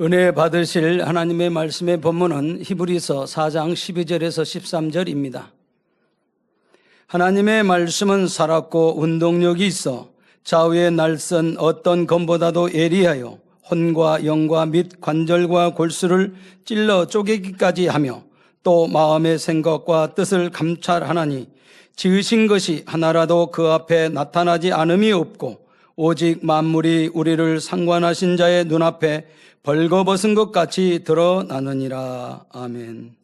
은혜 받으실 하나님의 말씀의 본문은 히브리서 4장 12절에서 13절입니다. 하나님의 말씀은 살았고 운동력이 있어 좌우에 날선 어떤 검보다도 예리하여 혼과 영과 및 관절과 골수를 찔러 쪼개기까지 하며 또 마음의 생각과 뜻을 감찰하나니 지으신 것이 하나라도 그 앞에 나타나지 않음이 없고 오직 만물이 우리를 상관하신 자의 눈앞에 벌거벗은 것 같이 드러나느니라. 아멘.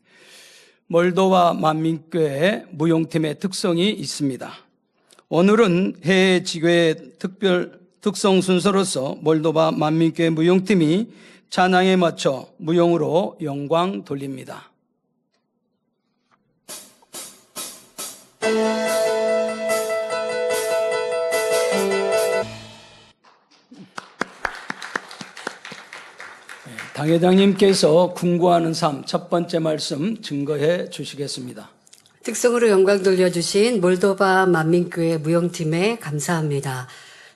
몰도바 만민교회 무용팀의 특성이 있습니다. 오늘은 해외 지교의 특성 순서로서 몰도바 만민교회 무용팀이 찬양에 맞춰 무용으로 영광 돌립니다. 당회장님께서 궁구하는 삶 첫 번째 말씀 증거해 주시겠습니다. 특성으로 영광 돌려주신 몰도바 만민교회 무용팀에 감사합니다.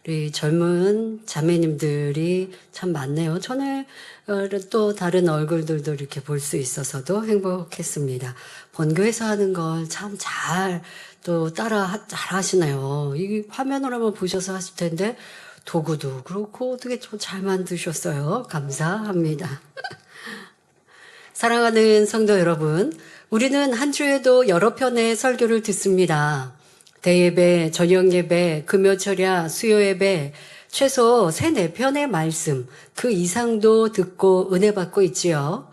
우리 젊은 자매님들이 참 많네요. 전에 또 다른 얼굴들도 이렇게 볼 수 있어서도 행복했습니다. 본교에서 하는 걸 참 잘 또 잘 하시네요. 이 화면으로 한번 보셔서 하실 텐데 도구도 그렇고 어떻게 좀 잘 만드셨어요. 감사합니다. 사랑하는 성도 여러분, 우리는 한 주에도 여러 편의 설교를 듣습니다. 대예배, 저녁예배, 금요철야, 수요예배, 최소 3-4편의 말씀, 그 이상도 듣고 은혜 받고 있지요.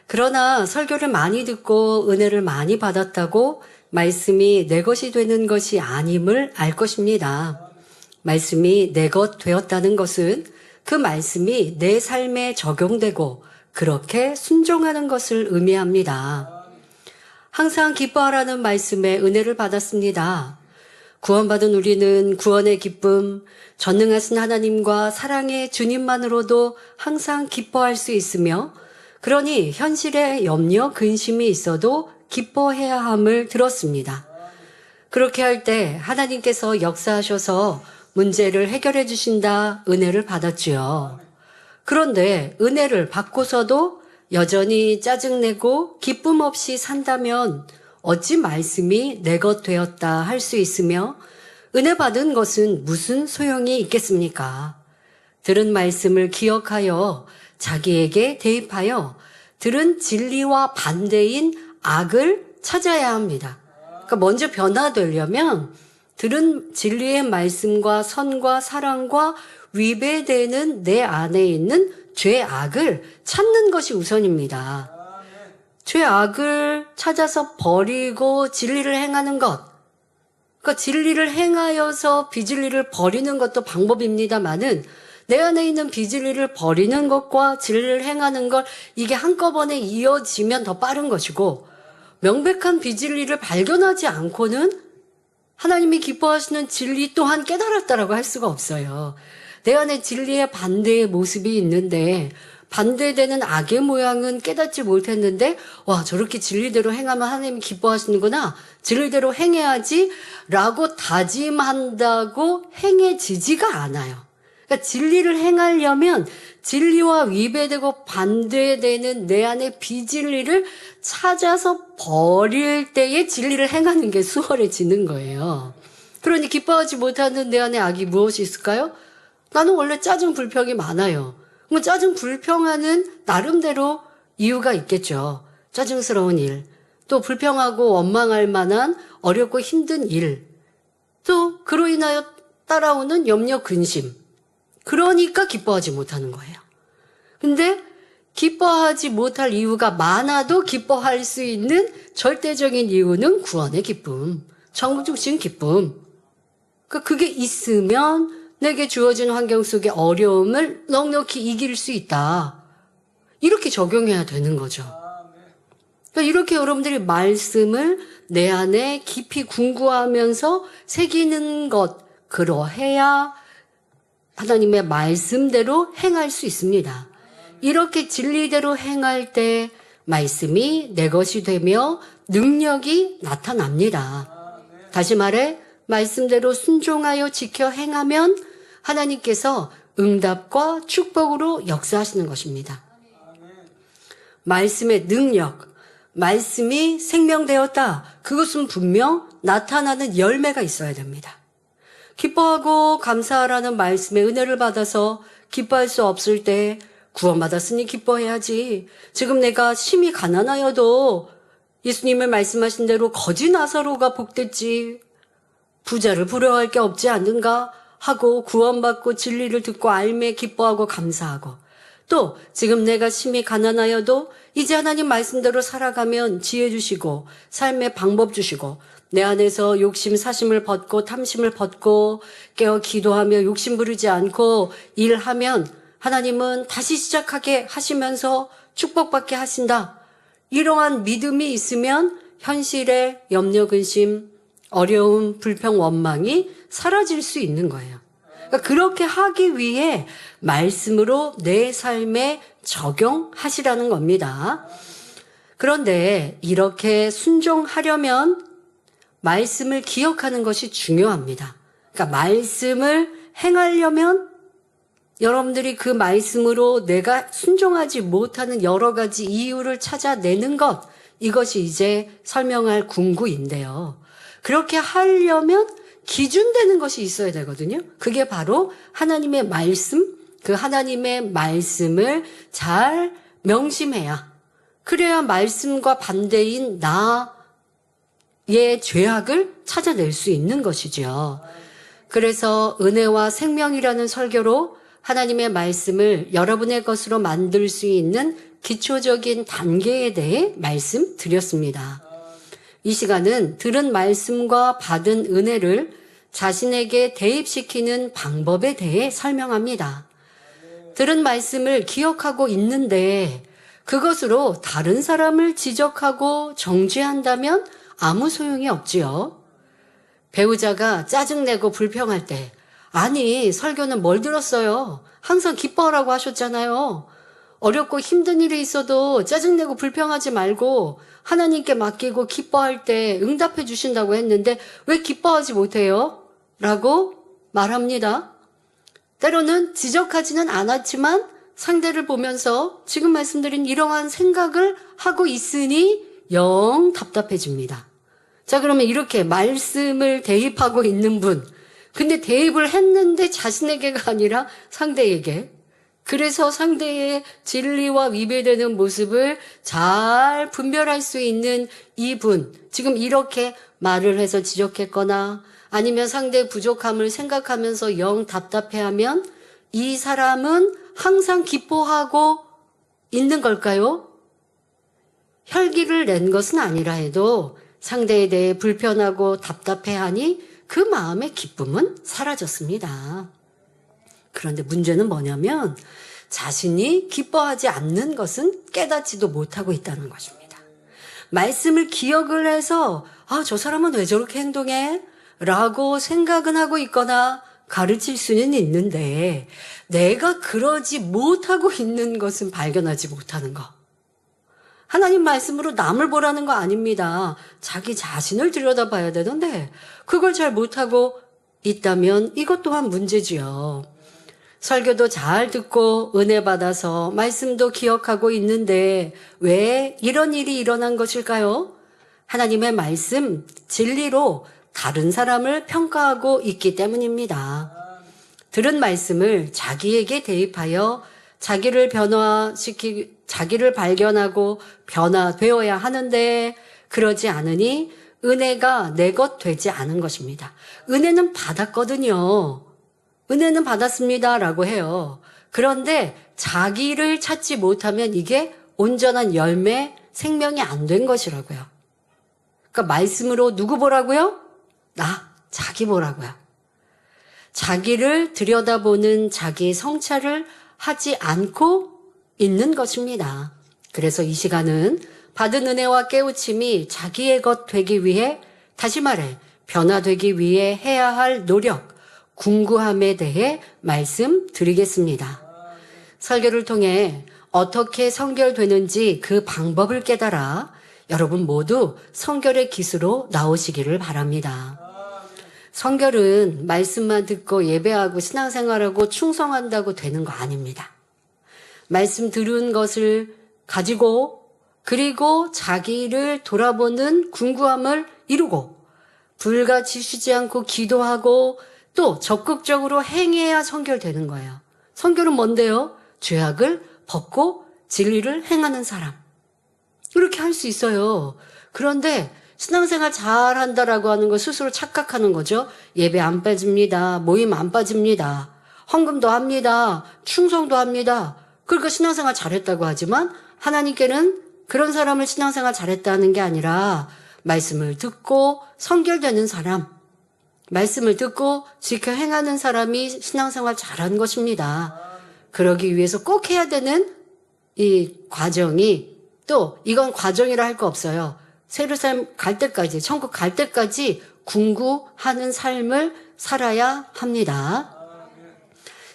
그러나 설교를 많이 듣고 은혜를 많이 받았다고 말씀이 내 것이 되는 것이 아님을 알 것입니다. 말씀이 내 것 되었다는 것은 그 말씀이 내 삶에 적용되고 그렇게 순종하는 것을 의미합니다. 항상 기뻐하라는 말씀에 은혜를 받았습니다. 구원받은 우리는 구원의 기쁨, 전능하신 하나님과 사랑의 주님만으로도 항상 기뻐할 수 있으며 그러니 현실에 염려, 근심이 있어도 기뻐해야 함을 들었습니다. 그렇게 할 때 하나님께서 역사하셔서 문제를 해결해 주신다 은혜를 받았지요. 그런데 은혜를 받고서도 여전히 짜증내고 기쁨 없이 산다면 어찌 말씀이 내 것 되었다 할 수 있으며 은혜 받은 것은 무슨 소용이 있겠습니까? 들은 말씀을 기억하여 자기에게 대입하여 들은 진리와 반대인 악을 찾아야 합니다. 그러니까 먼저 변화되려면 들은 진리의 말씀과 선과 사랑과 위배되는 내 안에 있는 죄악을 찾는 것이 우선입니다. 죄악을 찾아서 버리고 진리를 행하는 것. 그러니까 진리를 행하여서 비진리를 버리는 것도 방법입니다만은 내 안에 있는 비진리를 버리는 것과 진리를 행하는 것 이게 한꺼번에 이어지면 더 빠른 것이고 명백한 비진리를 발견하지 않고는 하나님이 기뻐하시는 진리 또한 깨달았다라고 할 수가 없어요. 내 안에 진리의 반대의 모습이 있는데 반대되는 악의 모양은 깨닫지 못했는데 와 저렇게 진리대로 행하면 하나님이 기뻐하시는구나. 진리대로 행해야지 라고 다짐한다고 행해지지가 않아요. 그러니까 진리를 행하려면 진리와 위배되고 반대되는 내 안의 비진리를 찾아서 버릴 때에 진리를 행하는 게 수월해지는 거예요. 그러니 기뻐하지 못하는 내 안에 악이 무엇이 있을까요? 나는 원래 짜증 불평이 많아요. 그럼 짜증 불평하는 나름대로 이유가 있겠죠. 짜증스러운 일, 또 불평하고 원망할 만한 어렵고 힘든 일, 또 그로 인하여 따라오는 염려 근심. 그러니까 기뻐하지 못하는 거예요. 근데 기뻐하지 못할 이유가 많아도 기뻐할 수 있는 절대적인 이유는 구원의 기쁨, 천국 주신 기쁨. 그게 있으면 내게 주어진 환경 속의 어려움을 넉넉히 이길 수 있다. 이렇게 적용해야 되는 거죠. 그러니까 이렇게 여러분들이 말씀을 내 안에 깊이 궁구하면서 새기는 것, 그러해야 하나님의 말씀대로 행할 수 있습니다. 이렇게 진리대로 행할 때 말씀이 내 것이 되며 능력이 나타납니다. 다시 말해 말씀대로 순종하여 지켜 행하면 하나님께서 응답과 축복으로 역사하시는 것입니다. 말씀의 능력, 말씀이 생명되었다. 그것은 분명 나타나는 열매가 있어야 됩니다. 기뻐하고 감사하라는 말씀의 은혜를 받아서 기뻐할 수 없을 때 구원받았으니 기뻐해야지. 지금 내가 심히 가난하여도 예수님의 말씀하신 대로 거지 나사로가 복됐지. 부자를 부러워할 게 없지 않는가 하고 구원받고 진리를 듣고 알매 기뻐하고 감사하고, 또 지금 내가 심히 가난하여도 이제 하나님 말씀대로 살아가면 지혜 주시고 삶의 방법 주시고 내 안에서 욕심 사심을 벗고 탐심을 벗고 깨어 기도하며 욕심 부리지 않고 일하면 하나님은 다시 시작하게 하시면서 축복받게 하신다. 이러한 믿음이 있으면 현실의 염려 근심, 어려움, 불평, 원망이 사라질 수 있는 거예요. 그러니까 그렇게 하기 위해 말씀으로 내 삶에 적용하시라는 겁니다. 그런데 이렇게 순종하려면 말씀을 기억하는 것이 중요합니다. 그러니까 말씀을 행하려면 여러분들이 그 말씀으로 내가 순종하지 못하는 여러 가지 이유를 찾아내는 것, 이것이 이제 설명할 궁구인데요. 그렇게 하려면 기준되는 것이 있어야 되거든요. 그게 바로 하나님의 말씀, 그 하나님의 말씀을 잘 명심해야, 그래야 말씀과 반대인 나의 죄악을 찾아낼 수 있는 것이죠. 그래서 은혜와 생명이라는 설교로 하나님의 말씀을 여러분의 것으로 만들 수 있는 기초적인 단계에 대해 말씀드렸습니다. 이 시간은 들은 말씀과 받은 은혜를 자신에게 대입시키는 방법에 대해 설명합니다. 들은 말씀을 기억하고 있는데 그것으로 다른 사람을 지적하고 정죄한다면 아무 소용이 없지요. 배우자가 짜증내고 불평할 때, 아니 설교는 뭘 들었어요? 항상 기뻐하라고 하셨잖아요. 어렵고 힘든 일이 있어도 짜증내고 불평하지 말고 하나님께 맡기고 기뻐할 때 응답해 주신다고 했는데 왜 기뻐하지 못해요? 라고 말합니다. 때로는 지적하지는 않았지만 상대를 보면서 지금 말씀드린 이러한 생각을 하고 있으니 영 답답해집니다. 자, 그러면 이렇게 말씀을 대입하고 있는 분, 근데 대입을 했는데 자신에게가 아니라 상대에게, 그래서 상대의 진리와 위배되는 모습을 잘 분별할 수 있는 이분, 지금 이렇게 말을 해서 지적했거나 아니면 상대의 부족함을 생각하면서 영 답답해하면 이 사람은 항상 기뻐하고 있는 걸까요? 혈기를 낸 것은 아니라 해도 상대에 대해 불편하고 답답해하니 그 마음의 기쁨은 사라졌습니다. 그런데 문제는 뭐냐면 자신이 기뻐하지 않는 것은 깨닫지도 못하고 있다는 것입니다. 말씀을 기억을 해서 저 사람은 왜 저렇게 행동해? 라고 생각은 하고 있거나 가르칠 수는 있는데 내가 그러지 못하고 있는 것은 발견하지 못하는 거. 하나님 말씀으로 남을 보라는 거 아닙니다. 자기 자신을 들여다봐야 되는데 그걸 잘 못하고 있다면 이것 또한 문제지요. 설교도 잘 듣고 은혜 받아서 말씀도 기억하고 있는데 왜 이런 일이 일어난 것일까요? 하나님의 말씀, 진리로 다른 사람을 평가하고 있기 때문입니다. 들은 말씀을 자기에게 대입하여 자기를 자기를 발견하고 변화되어야 하는데 그러지 않으니 은혜가 내 것 되지 않은 것입니다. 은혜는 받았거든요. 은혜는 받았습니다 라고 해요. 그런데 자기를 찾지 못하면 이게 온전한 열매, 생명이 안 된 것이라고요. 그러니까 말씀으로 누구 보라고요? 자기 보라고요. 자기를 들여다보는 자기 성찰을 하지 않고 있는 것입니다. 그래서 이 시간은 받은 은혜와 깨우침이 자기의 것 되기 위해, 다시 말해 변화되기 위해 해야 할 노력, 궁구함에 대해 말씀드리겠습니다. 설교를 통해 어떻게 성결되는지 그 방법을 깨달아 여러분 모두 성결의 기수로 나오시기를 바랍니다. 성결은 말씀만 듣고 예배하고 신앙생활하고 충성한다고 되는 거 아닙니다. 말씀 들은 것을 가지고 그리고 자기를 돌아보는 궁구함을 이루고 불같이 쉬지 않고 기도하고 또 적극적으로 행해야 성결되는 거예요. 성결은 뭔데요? 죄악을 벗고 진리를 행하는 사람. 이렇게 할 수 있어요. 그런데 신앙생활 잘한다라고 하는 거 스스로 착각하는 거죠. 예배 안 빠집니다. 모임 안 빠집니다. 헌금도 합니다. 충성도 합니다. 그러니까 신앙생활 잘했다고 하지만 하나님께는 그런 사람을 신앙생활 잘했다는 게 아니라 말씀을 듣고 성결되는 사람, 말씀을 듣고 지켜 행하는 사람이 신앙생활 잘한 것입니다. 그러기 위해서 꼭 해야 되는 이 과정이 또 이건 과정이라 할 거 없어요. 예루살렘 갈 때까지, 천국 갈 때까지 궁구하는 삶을 살아야 합니다.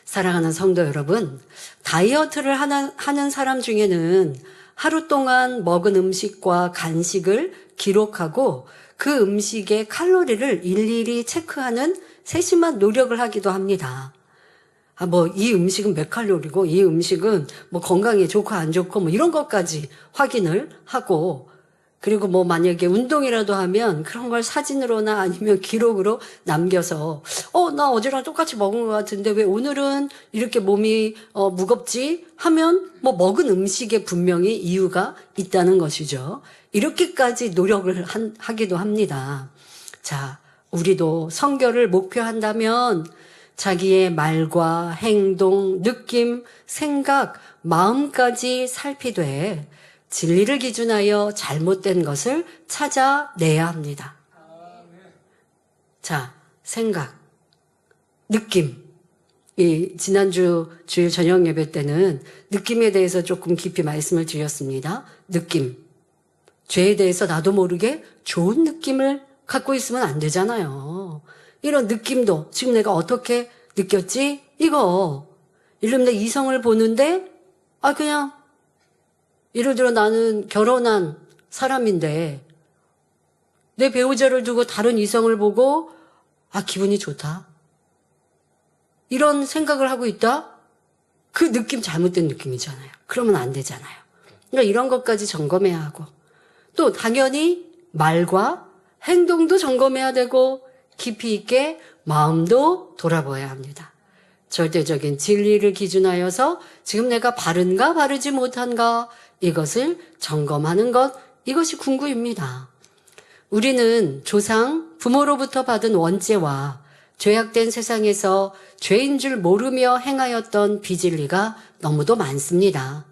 사랑하는 성도 여러분, 다이어트를 하는 사람 중에는 하루 동안 먹은 음식과 간식을 기록하고 그 음식의 칼로리를 일일이 체크하는 세심한 노력을 하기도 합니다. 이 음식은 몇 칼로리고, 이 음식은 건강에 좋고 안 좋고 이런 것까지 확인을 하고, 그리고 만약에 운동이라도 하면 그런 걸 사진으로나 아니면 기록으로 남겨서, 나 어제랑 똑같이 먹은 것 같은데 왜 오늘은 이렇게 몸이 무겁지? 하면 먹은 음식에 분명히 이유가 있다는 것이죠. 이렇게까지 노력을 하기도 합니다. 자, 우리도 성결을 목표한다면 자기의 말과 행동, 느낌, 생각, 마음까지 살피되 진리를 기준하여 잘못된 것을 찾아내야 합니다. 자, 생각, 느낌. 지난주 주일 저녁 예배 때는 느낌에 대해서 조금 깊이 말씀을 드렸습니다. 느낌. 죄에 대해서 나도 모르게 좋은 느낌을 갖고 있으면 안 되잖아요. 이런 느낌도 지금 내가 어떻게 느꼈지? 이거. 이러면 내 이성을 보는데 그냥 예를 들어 나는 결혼한 사람인데 내 배우자를 두고 다른 이성을 보고 기분이 좋다. 이런 생각을 하고 있다? 그 느낌 잘못된 느낌이잖아요. 그러면 안 되잖아요. 그러니까 이런 것까지 점검해야 하고 또 당연히 말과 행동도 점검해야 되고 깊이 있게 마음도 돌아봐야 합니다. 절대적인 진리를 기준하여서 지금 내가 바른가 바르지 못한가 이것을 점검하는 것, 이것이 궁구입니다. 우리는 조상, 부모로부터 받은 원죄와 죄악된 세상에서 죄인 줄 모르며 행하였던 비진리가 너무도 많습니다.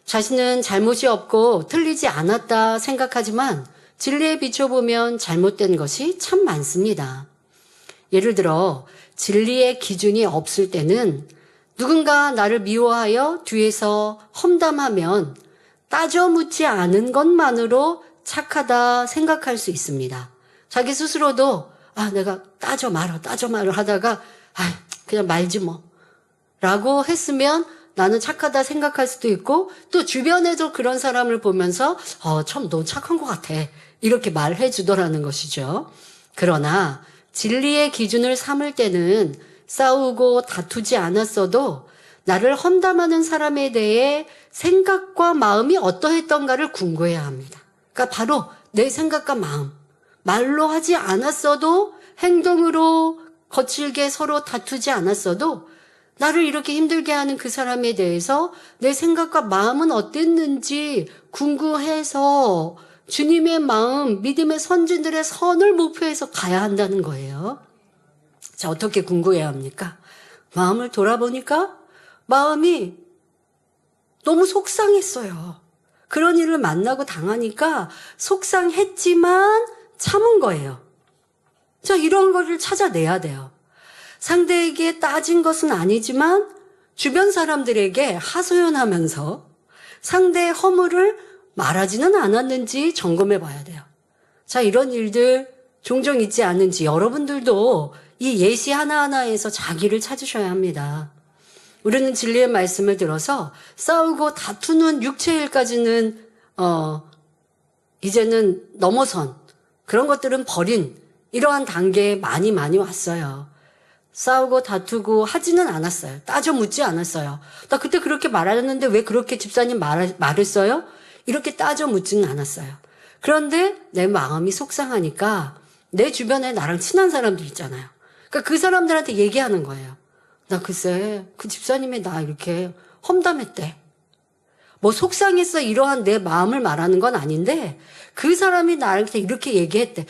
자신은 잘못이 없고 틀리지 않았다 생각하지만 진리에 비춰보면 잘못된 것이 참 많습니다. 예를 들어 진리의 기준이 없을 때는 누군가 나를 미워하여 뒤에서 험담하면 따져 묻지 않은 것만으로 착하다 생각할 수 있습니다. 자기 스스로도 내가 따져 말어 하다가 그냥 말지 라고 했으면 나는 착하다 생각할 수도 있고 또 주변에도 그런 사람을 보면서 참 너 착한 것 같아 이렇게 말해 주더라는 것이죠. 그러나 진리의 기준을 삼을 때는 싸우고 다투지 않았어도 나를 험담하는 사람에 대해 생각과 마음이 어떠했던가를 궁구해야 합니다. 그러니까 바로 내 생각과 마음, 말로 하지 않았어도 행동으로 거칠게 서로 다투지 않았어도 나를 이렇게 힘들게 하는 그 사람에 대해서 내 생각과 마음은 어땠는지 궁구해서 주님의 마음, 믿음의 선진들의 선을 목표해서 가야 한다는 거예요. 자, 어떻게 궁구해야 합니까? 마음을 돌아보니까 마음이 너무 속상했어요. 그런 일을 만나고 당하니까 속상했지만 참은 거예요. 자, 이런 거를 찾아내야 돼요. 상대에게 따진 것은 아니지만 주변 사람들에게 하소연하면서 상대의 허물을 말하지는 않았는지 점검해 봐야 돼요. 자, 이런 일들 종종 있지 않은지 여러분들도 이 예시 하나하나에서 자기를 찾으셔야 합니다. 우리는 진리의 말씀을 들어서 싸우고 다투는 육체의 일까지는 이제는 넘어선 그런 것들은 버린 이러한 단계에 많이 왔어요. 싸우고 다투고 하지는 않았어요. 따져 묻지 않았어요. 나 그때 그렇게 말하는데 왜 그렇게 집사님 말했어요? 이렇게 따져 묻지는 않았어요. 그런데 내 마음이 속상하니까 내 주변에 나랑 친한 사람들 있잖아요. 그러니까 그 사람들한테 얘기하는 거예요. 나 글쎄 그 집사님이 나 이렇게 험담했대. 뭐 속상해서 이러한 내 마음을 말하는 건 아닌데 그 사람이 나한테 이렇게 얘기했대.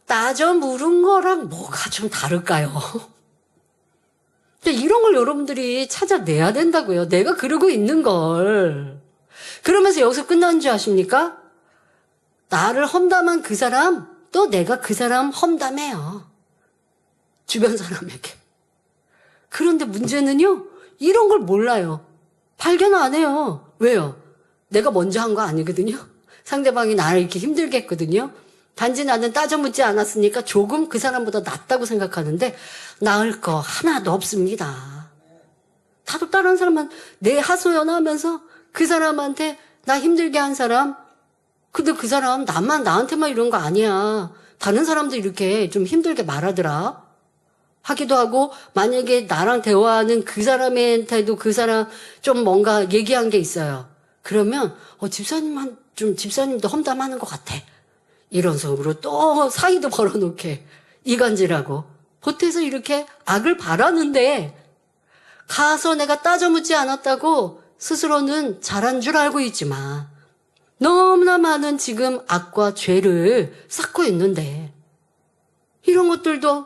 따져 물은 거랑 뭐가 좀 다를까요? 근데 이런 걸 여러분들이 찾아내야 된다고요. 내가 그러고 있는 걸. 그러면서 여기서 끝나는 줄 아십니까? 나를 험담한 그 사람, 또 내가 그 사람 험담해요. 주변 사람에게. 그런데 문제는요, 이런 걸 몰라요. 발견 안 해요. 왜요? 내가 먼저 한 거 아니거든요. 상대방이 나를 이렇게 힘들게 했거든요. 단지 나는 따져 묻지 않았으니까 조금 그 사람보다 낫다고 생각하는데 나을 거 하나도 없습니다. 다도 다른 사람은 내 하소연하면서 그 사람한테 나 힘들게 한 사람, 근데 그 사람 나한테만 이런 거 아니야. 다른 사람도 이렇게 좀 힘들게 말하더라. 하기도 하고 만약에 나랑 대화하는 그 사람한테도 그 사람 좀 뭔가 얘기한 게 있어요. 그러면 집사님도 험담하는 것 같아. 이런 속으로 또 사이도 벌어놓게 이간질하고 보태서 이렇게 악을 바라는데 가서 내가 따져 묻지 않았다고 스스로는 잘한 줄 알고 있지만 너무나 많은 지금 악과 죄를 쌓고 있는데 이런 것들도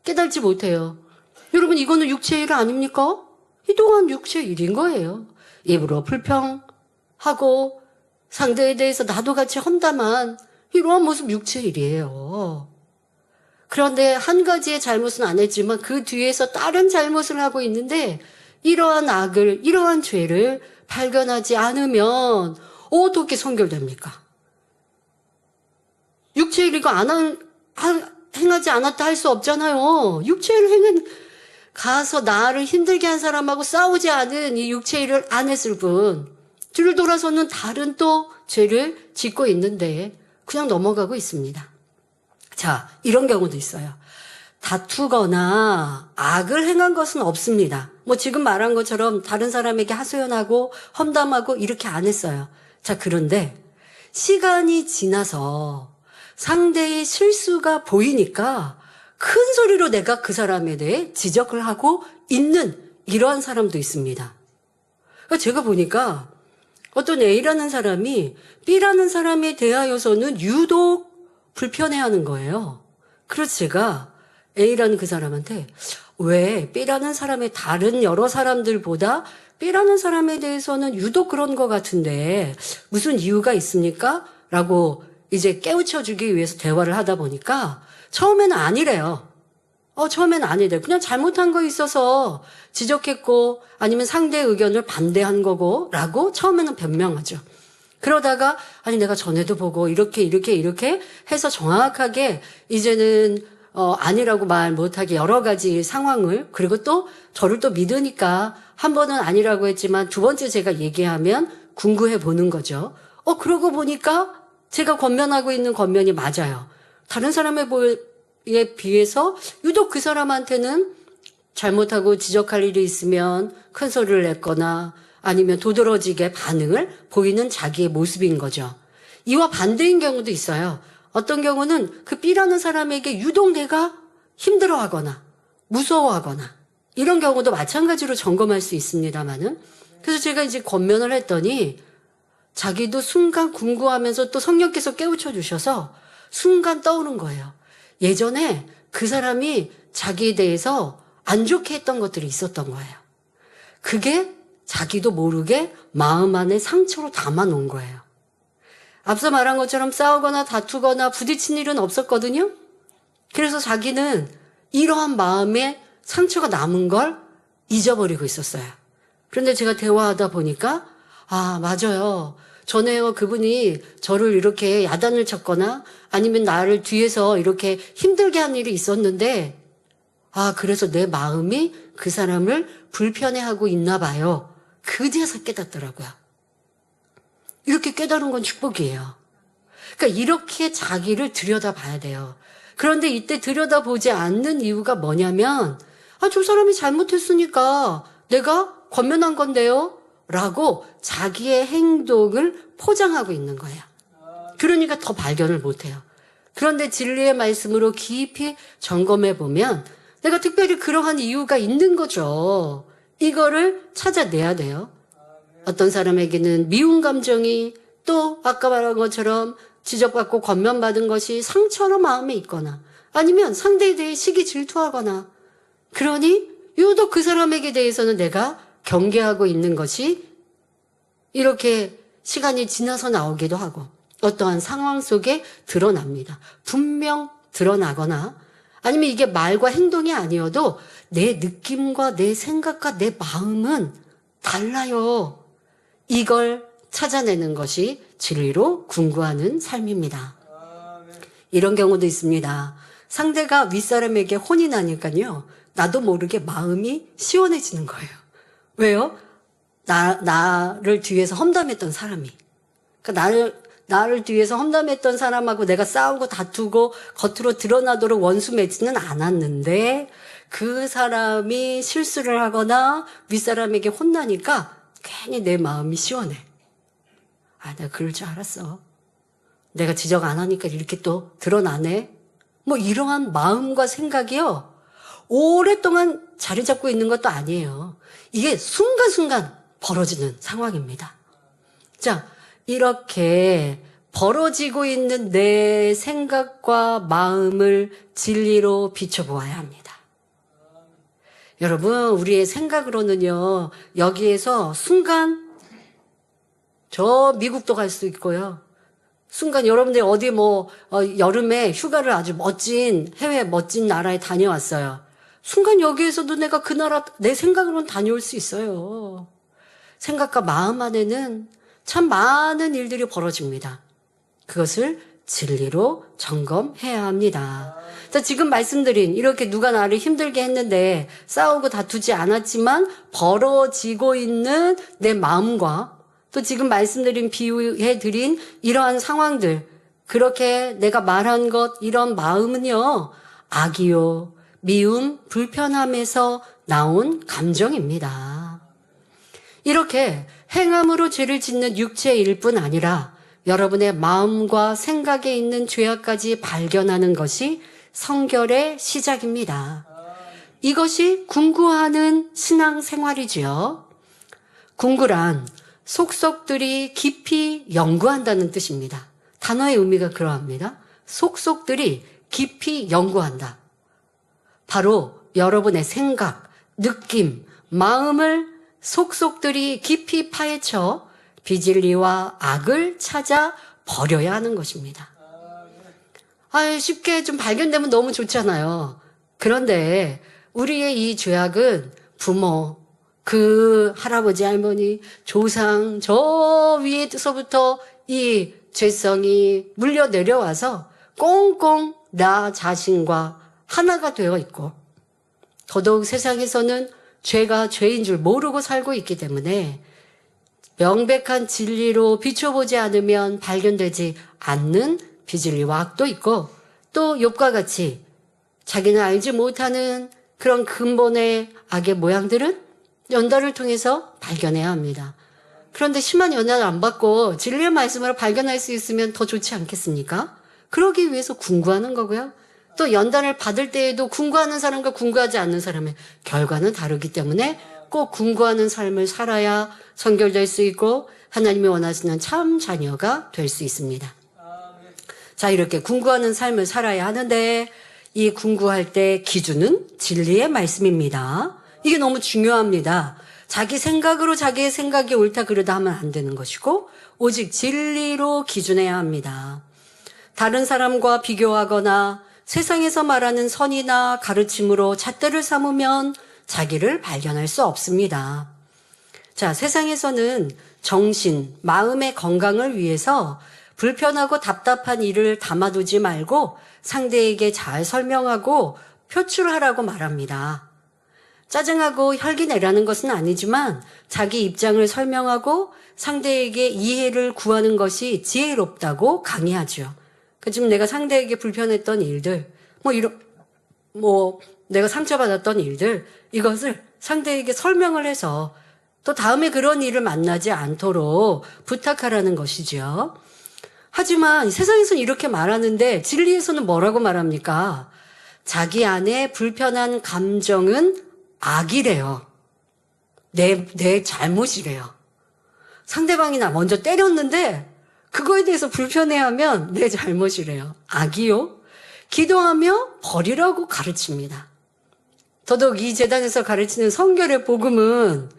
깨달지 못해요. 여러분 이거는 육체의 일 아닙니까? 이 또한 육체의 일인 거예요. 입으로 불평하고 상대에 대해서 나도 같이 험담한 이러한 모습 육체의 일이에요. 그런데 한 가지의 잘못은 안 했지만 그 뒤에서 다른 잘못을 하고 있는데 이러한 악을, 이러한 죄를 발견하지 않으면 어떻게 선결됩니까? 육체의 일 이거 행하지 않았다 할 수 없잖아요. 육체의 일은 가서 나를 힘들게 한 사람하고 싸우지 않은 이 육체의 일을 안 했을 뿐 뒤를 돌아서는 다른 또 죄를 짓고 있는데 그냥 넘어가고 있습니다. 자, 이런 경우도 있어요. 다투거나 악을 행한 것은 없습니다. 뭐 지금 말한 것처럼 다른 사람에게 하소연하고 험담하고 이렇게 안 했어요. 자, 그런데 시간이 지나서 상대의 실수가 보이니까 큰 소리로 내가 그 사람에 대해 지적을 하고 있는 이러한 사람도 있습니다. 그러니까 제가 보니까 어떤 A라는 사람이 B라는 사람에 대하여서는 유독 불편해하는 거예요. 그래서 제가 A라는 그 사람한테 왜 B라는 사람의 다른 여러 사람들보다 B라는 사람에 대해서는 유독 그런 것 같은데 무슨 이유가 있습니까? 라고 이제 깨우쳐주기 위해서 대화를 하다 보니까 처음에는 아니래요. 처음에는 아니래요. 그냥 잘못한 거 있어서 지적했고 아니면 상대의 의견을 반대한 거고 라고 처음에는 변명하죠. 그러다가 아니 내가 전에도 보고 이렇게 해서 정확하게 이제는 아니라고 말 못하게 여러 가지 상황을 그리고 또 저를 또 믿으니까 한 번은 아니라고 했지만 두 번째 제가 얘기하면 궁구해 보는 거죠. 그러고 보니까 제가 권면하고 있는 권면이 맞아요. 다른 사람에 비해서 유독 그 사람한테는 잘못하고 지적할 일이 있으면 큰 소리를 냈거나 아니면 도드라지게 반응을 보이는 자기의 모습인 거죠. 이와 반대인 경우도 있어요. 어떤 경우는 그 B라는 사람에게 유독 내가 힘들어하거나 무서워하거나 이런 경우도 마찬가지로 점검할 수 있습니다만은 그래서 제가 이제 권면을 했더니 자기도 순간 궁금하면서 또 성령께서 깨우쳐 주셔서 순간 떠오른 거예요. 예전에 그 사람이 자기에 대해서 안 좋게 했던 것들이 있었던 거예요. 그게 자기도 모르게 마음 안에 상처로 담아놓은 거예요. 앞서 말한 것처럼 싸우거나 다투거나 부딪힌 일은 없었거든요. 그래서 자기는 이러한 마음에 상처가 남은 걸 잊어버리고 있었어요. 그런데 제가 대화하다 보니까 맞아요. 전에요 그분이 저를 이렇게 야단을 쳤거나 아니면 나를 뒤에서 이렇게 힘들게 한 일이 있었는데 그래서 내 마음이 그 사람을 불편해하고 있나 봐요. 그제서 깨닫더라고요. 이렇게 깨달은 건 축복이에요. 그러니까 이렇게 자기를 들여다봐야 돼요. 그런데 이때 들여다보지 않는 이유가 뭐냐면 저 사람이 잘못했으니까 내가 권면한 건데요. 라고 자기의 행동을 포장하고 있는 거예요. 그러니까 더 발견을 못해요. 그런데 진리의 말씀으로 깊이 점검해 보면 내가 특별히 그러한 이유가 있는 거죠. 이거를 찾아내야 돼요. 어떤 사람에게는 미운 감정이, 또 아까 말한 것처럼 지적받고 권면받은 것이 상처로 마음에 있거나, 아니면 상대에 대해 시기 질투하거나, 그러니 유독 그 사람에게 대해서는 내가 경계하고 있는 것이 이렇게 시간이 지나서 나오기도 하고, 어떠한 상황 속에 드러납니다. 분명 드러나거나, 아니면 이게 말과 행동이 아니어도 내 느낌과 내 생각과 내 마음은 달라요. 이걸 찾아내는 것이 진리로 궁구하는 삶입니다. 이런 경우도 있습니다. 상대가 윗사람에게 혼이 나니까요, 나도 모르게 마음이 시원해지는 거예요. 왜요? 나를 뒤에서 험담했던 사람이. 그러니까 나를 뒤에서 험담했던 사람하고 내가 싸우고 다투고 겉으로 드러나도록 원수 맺지는 않았는데, 그 사람이 실수를 하거나 윗사람에게 혼나니까 괜히 내 마음이 시원해. 아, 내가 그럴 줄 알았어. 내가 지적 안 하니까 이렇게 또 드러나네. 뭐 이러한 마음과 생각이요, 오랫동안 자리 잡고 있는 것도 아니에요. 이게 순간순간 벌어지는 상황입니다. 자, 이렇게 벌어지고 있는 내 생각과 마음을 진리로 비춰보아야 합니다. 여러분, 우리의 생각으로는요, 여기에서 순간 저 미국도 갈 수 있고요. 순간 여러분들 어디 여름에 휴가를 아주 멋진 해외 멋진 나라에 다녀왔어요. 순간 여기에서도 내가 그 나라 내 생각으로는 다녀올 수 있어요. 생각과 마음 안에는 참 많은 일들이 벌어집니다. 그것을 진리로 점검해야 합니다. 자, 지금 말씀드린 이렇게 누가 나를 힘들게 했는데 싸우고 다투지 않았지만 벌어지고 있는 내 마음과, 또 지금 말씀드린 비유해드린 이러한 상황들, 그렇게 내가 말한 것, 이런 마음은요, 악이요, 미움, 불편함에서 나온 감정입니다. 이렇게 행함으로 죄를 짓는 육체일 뿐 아니라 여러분의 마음과 생각에 있는 죄악까지 발견하는 것이 성결의 시작입니다. 이것이 궁구하는 신앙생활이지요. 궁구란 속속들이 깊이 연구한다는 뜻입니다. 단어의 의미가 그러합니다. 속속들이 깊이 연구한다. 바로 여러분의 생각, 느낌, 마음을 속속들이 깊이 파헤쳐 비진리와 악을 찾아 버려야 하는 것입니다. 쉽게 좀 발견되면 너무 좋잖아요. 그런데 우리의 이 죄악은 부모, 그 할아버지, 할머니, 조상, 저 위에서부터 이 죄성이 물려 내려와서 꽁꽁 나 자신과 하나가 되어 있고, 더더욱 세상에서는 죄가 죄인 줄 모르고 살고 있기 때문에 명백한 진리로 비춰보지 않으면 발견되지 않는 비진리와 악도 있고, 또 욥과 같이 자기는 알지 못하는 그런 근본의 악의 모양들은 연단을 통해서 발견해야 합니다. 그런데 심한 연단을 안 받고 진리의 말씀으로 발견할 수 있으면 더 좋지 않겠습니까? 그러기 위해서 궁구하는 거고요. 또 연단을 받을 때에도 궁구하는 사람과 궁구하지 않는 사람의 결과는 다르기 때문에 꼭 궁구하는 삶을 살아야 성결될 수 있고 하나님이 원하시는 참 자녀가 될 수 있습니다. 자, 이렇게 궁구하는 삶을 살아야 하는데 이 궁구할 때 기준은 진리의 말씀입니다. 이게 너무 중요합니다. 자기 생각으로 자기의 생각이 옳다 그르다 하면 안 되는 것이고, 오직 진리로 기준해야 합니다. 다른 사람과 비교하거나 세상에서 말하는 선이나 가르침으로 잣대를 삼으면 자기를 발견할 수 없습니다. 자, 세상에서는 정신, 마음의 건강을 위해서 불편하고 답답한 일을 담아두지 말고 상대에게 잘 설명하고 표출하라고 말합니다. 짜증하고 혈기 내라는 것은 아니지만 자기 입장을 설명하고 상대에게 이해를 구하는 것이 지혜롭다고 강의하죠. 지금 내가 상대에게 불편했던 일들, 내가 상처받았던 일들, 이것을 상대에게 설명을 해서 또 다음에 그런 일을 만나지 않도록 부탁하라는 것이죠. 하지만 세상에서는 이렇게 말하는데 진리에서는 뭐라고 말합니까? 자기 안에 불편한 감정은 악이래요. 내 잘못이래요. 상대방이 나 먼저 때렸는데 그거에 대해서 불편해하면 내 잘못이래요. 악이요? 기도하며 버리라고 가르칩니다. 더더욱 이 재단에서 가르치는 성결의 복음은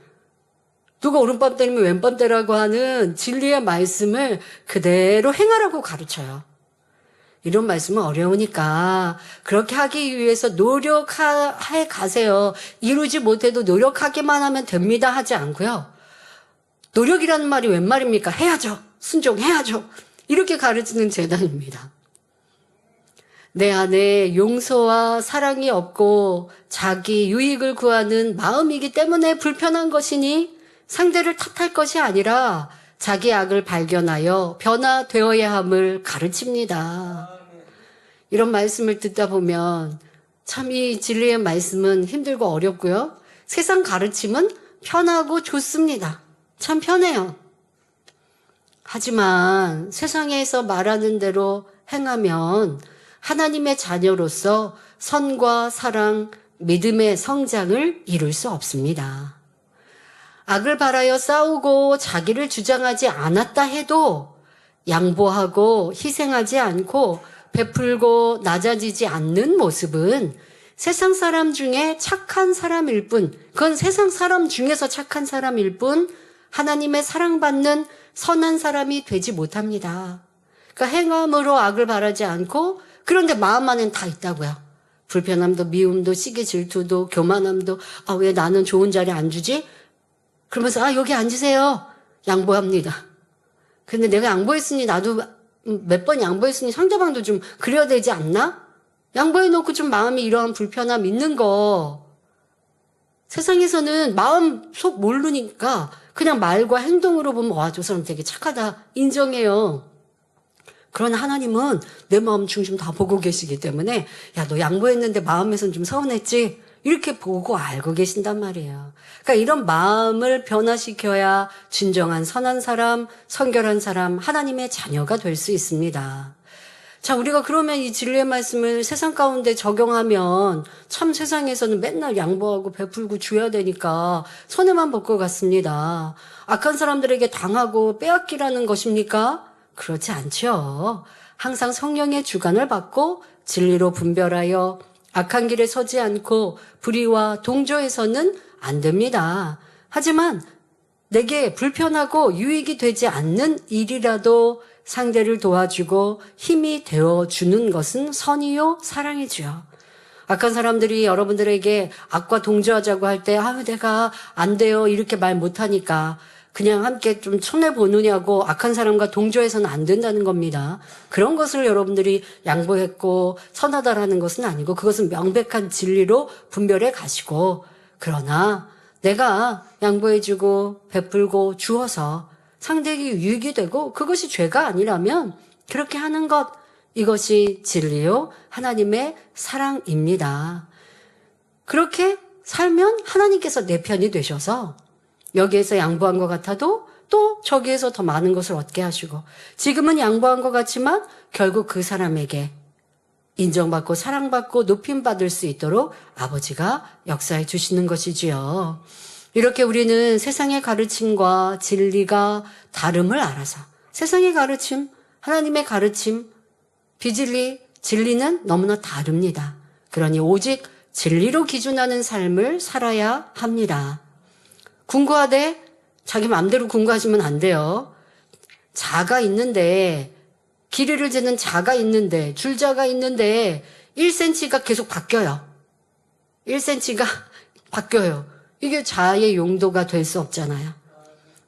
누가 오른밤 때리면 왼밤 때라고 하는 진리의 말씀을 그대로 행하라고 가르쳐요. 이런 말씀은 어려우니까 그렇게 하기 위해서 노력해 가세요. 이루지 못해도 노력하기만 하면 됩니다 하지 않고요. 노력이라는 말이 웬 말입니까? 해야죠. 순종해야죠. 이렇게 가르치는 재단입니다. 내 안에 용서와 사랑이 없고 자기 유익을 구하는 마음이기 때문에 불편한 것이니 상대를 탓할 것이 아니라 자기 악을 발견하여 변화되어야 함을 가르칩니다. 이런 말씀을 듣다 보면 참 이 진리의 말씀은 힘들고 어렵고요. 세상 가르침은 편하고 좋습니다. 참 편해요. 하지만 세상에서 말하는 대로 행하면 하나님의 자녀로서 선과 사랑, 믿음의 성장을 이룰 수 없습니다. 악을 바라여 싸우고 자기를 주장하지 않았다 해도 양보하고 희생하지 않고 베풀고 낮아지지 않는 모습은 세상 사람 중에 착한 사람일 뿐, 그건 세상 사람 중에서 착한 사람일 뿐 하나님의 사랑받는 선한 사람이 되지 못합니다. 그러니까 행함으로 악을 바라지 않고 그런데 마음 안엔 다 있다고요. 불편함도 미움도 시기 질투도 교만함도 왜 나는 좋은 자리 안 주지? 그러면서 여기 앉으세요. 양보합니다. 근데 내가 양보했으니 나도 몇 번 양보했으니 상대방도 좀 그래야 되지 않나? 양보해놓고 좀 마음이 이러한 불편함 있는 거. 세상에서는 마음 속 모르니까 그냥 말과 행동으로 보면 저 사람 되게 착하다 인정해요. 그러나 하나님은 내 마음 중심 다 보고 계시기 때문에 너 양보했는데 마음에선 좀 서운했지? 이렇게 보고 알고 계신단 말이에요. 그러니까 이런 마음을 변화시켜야 진정한 선한 사람, 성결한 사람, 하나님의 자녀가 될 수 있습니다. 자, 우리가 그러면 이 진리의 말씀을 세상 가운데 적용하면 참 세상에서는 맨날 양보하고 베풀고 줘야 되니까 손해만 볼 것 같습니다. 악한 사람들에게 당하고 빼앗기라는 것입니까? 그렇지 않죠. 항상 성령의 주관을 받고 진리로 분별하여 악한 길에 서지 않고 불의와 동조해서는 안 됩니다. 하지만 내게 불편하고 유익이 되지 않는 일이라도 상대를 도와주고 힘이 되어주는 것은 선이요 사랑이죠. 악한 사람들이 여러분들에게 악과 동조하자고 할 때 내가 안 돼요 이렇게 말 못하니까 그냥 함께 좀 손해보느냐고 악한 사람과 동조해서는 안 된다는 겁니다. 그런 것을 여러분들이 양보했고 선하다라는 것은 아니고 그것은 명백한 진리로 분별해 가시고 그러나 내가 양보해주고 베풀고 주어서 상대에게 유익이 되고 그것이 죄가 아니라면 그렇게 하는 것 이것이 진리요 하나님의 사랑입니다. 그렇게 살면 하나님께서 내 편이 되셔서 여기에서 양보한 것 같아도 또 저기에서 더 많은 것을 얻게 하시고 지금은 양보한 것 같지만 결국 그 사람에게 인정받고 사랑받고 높임받을 수 있도록 아버지가 역사해 주시는 것이지요. 이렇게 우리는 세상의 가르침과 진리가 다름을 알아서 세상의 가르침, 하나님의 가르침, 비진리, 진리는 너무나 다릅니다. 그러니 오직 진리로 기준하는 삶을 살아야 합니다. 궁구하되 자기 마음대로 궁구하시면 안 돼요. 자가 있는데 길이를 재는 자가 있는데 줄자가 있는데 1cm가 계속 바뀌어요. 1cm가 바뀌어요. 이게 자의 용도가 될 수 없잖아요.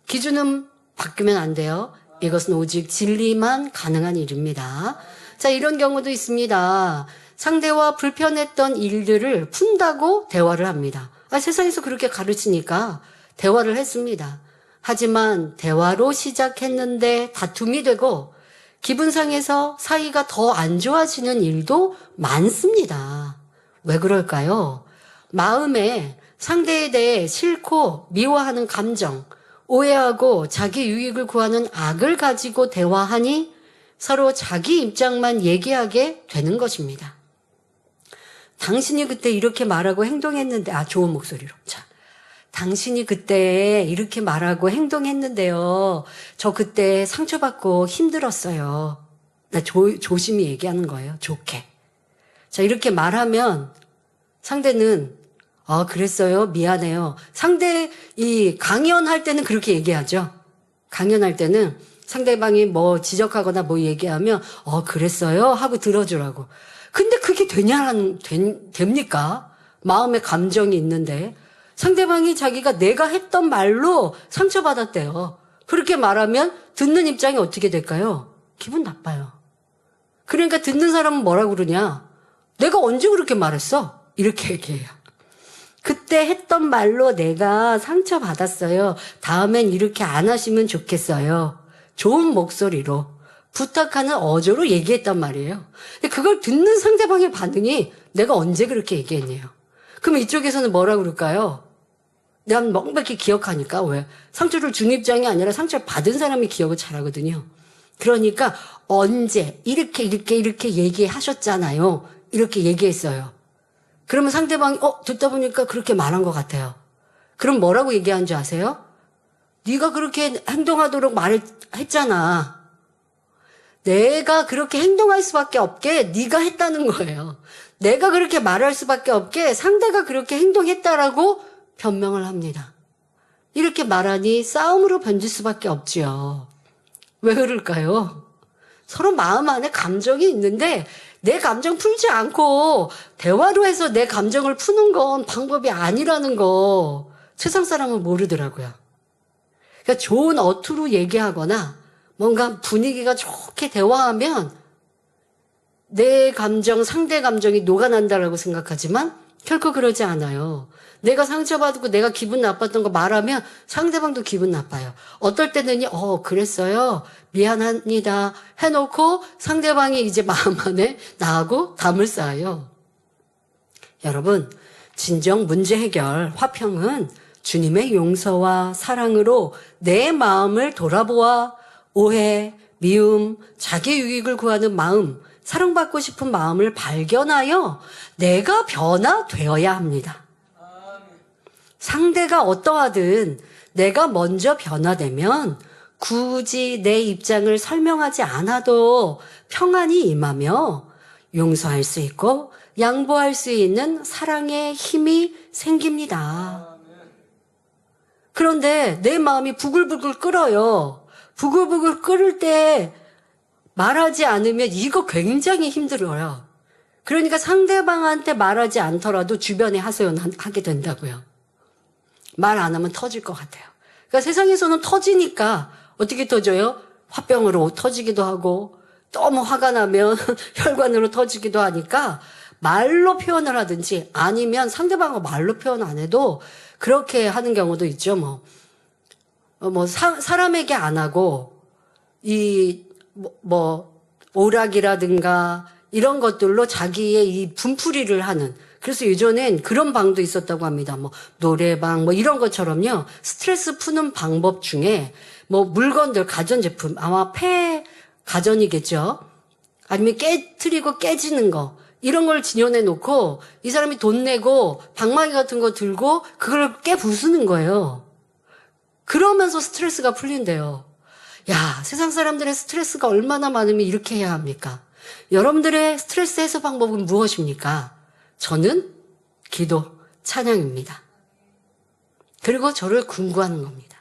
기준은 바뀌면 안 돼요. 이것은 오직 진리만 가능한 일입니다. 자, 이런 경우도 있습니다. 상대와 불편했던 일들을 푼다고 대화를 합니다. 세상에서 그렇게 가르치니까 대화를 했습니다. 하지만 대화로 시작했는데 다툼이 되고 기분 상해서 사이가 더 안 좋아지는 일도 많습니다. 왜 그럴까요? 마음에 상대에 대해 싫고 미워하는 감정, 오해하고 자기 유익을 구하는 악을 가지고 대화하니 서로 자기 입장만 얘기하게 되는 것입니다. 당신이 그때 이렇게 말하고 행동했는데, 좋은 목소리로. 자, 당신이 그때 이렇게 말하고 행동했는데요. 저 그때 상처받고 힘들었어요. 나 조심히 얘기하는 거예요. 좋게. 자, 이렇게 말하면 상대는 그랬어요. 미안해요. 강연할 때는 그렇게 얘기하죠. 강연할 때는 상대방이 뭐 지적하거나 뭐 얘기하면, 그랬어요? 하고 들어주라고. 근데 그게 됩니까? 마음에 감정이 있는데. 상대방이 자기가 내가 했던 말로 상처받았대요. 그렇게 말하면 듣는 입장이 어떻게 될까요? 기분 나빠요. 그러니까 듣는 사람은 뭐라고 그러냐? 내가 언제 그렇게 말했어? 이렇게 얘기해요. 그때 했던 말로 내가 상처받았어요. 다음엔 이렇게 안 하시면 좋겠어요. 좋은 목소리로 부탁하는 어조로 얘기했단 말이에요. 근데 그걸 듣는 상대방의 반응이 내가 언제 그렇게 얘기했네요. 그럼 이쪽에서는 뭐라고 그럴까요? 난 멍밖에 기억하니까. 왜? 상처를 준 입장이 아니라 상처를 받은 사람이 기억을 잘하거든요. 그러니까 언제 이렇게 얘기하셨잖아요. 이렇게 얘기했어요. 그러면 상대방이 듣다 보니까 그렇게 말한 것 같아요. 그럼 뭐라고 얘기한 줄 아세요? 네가 그렇게 행동하도록 말했잖아. 내가 그렇게 행동할 수밖에 없게 네가 했다는 거예요. 내가 그렇게 말할 수밖에 없게 상대가 그렇게 행동했다라고 변명을 합니다. 이렇게 말하니 싸움으로 번질 수밖에 없지요. 왜 그럴까요? 서로 마음 안에 감정이 있는데 내 감정 풀지 않고 대화로 해서 내 감정을 푸는 건 방법이 아니라는 거 세상 사람은 모르더라고요. 그러니까 좋은 어투로 얘기하거나 뭔가 분위기가 좋게 대화하면 내 감정, 상대 감정이 녹아난다라고 생각하지만 결코 그러지 않아요. 내가 상처받고 내가 기분 나빴던 거 말하면 상대방도 기분 나빠요. 어떨 때는요, 그랬어요. 미안합니다. 해놓고 상대방이 이제 마음 안에 나하고 담을 쌓아요. 여러분, 진정 문제 해결, 화평은 주님의 용서와 사랑으로 내 마음을 돌아보아 오해, 미움, 자기 유익을 구하는 마음, 사랑받고 싶은 마음을 발견하여 내가 변화되어야 합니다. 상대가 어떠하든 내가 먼저 변화되면 굳이 내 입장을 설명하지 않아도 평안이 임하며 용서할 수 있고 양보할 수 있는 사랑의 힘이 생깁니다. 그런데 내 마음이 부글부글 끓어요. 부글부글 끓을 때 말하지 않으면 이거 굉장히 힘들어요. 그러니까 상대방한테 말하지 않더라도 주변에 하소연하게 된다고요. 말 안 하면 터질 것 같아요. 그러니까 세상에서는 터지니까 어떻게 터져요? 화병으로 터지기도 하고 너무 화가 나면 혈관으로 터지기도 하니까 말로 표현을 하든지 아니면 상대방과 말로 표현 안 해도 그렇게 하는 경우도 있죠. 사람에게 안 하고 오락이라든가 이런 것들로 자기의 이 분풀이를 하는. 그래서 예전엔 그런 방도 있었다고 합니다. 노래방 이런 것처럼요. 스트레스 푸는 방법 중에 물건들, 가전제품, 아마 가전이겠죠. 아니면 깨트리고 깨지는 거. 이런 걸 진열해 놓고 이 사람이 돈 내고 방망이 같은 거 들고 그걸 깨부수는 거예요. 그러면서 스트레스가 풀린대요. 야, 세상 사람들의 스트레스가 얼마나 많으면 이렇게 해야 합니까? 여러분들의 스트레스 해소 방법은 무엇입니까? 저는 기도, 찬양입니다. 그리고 저를 궁구하는 겁니다.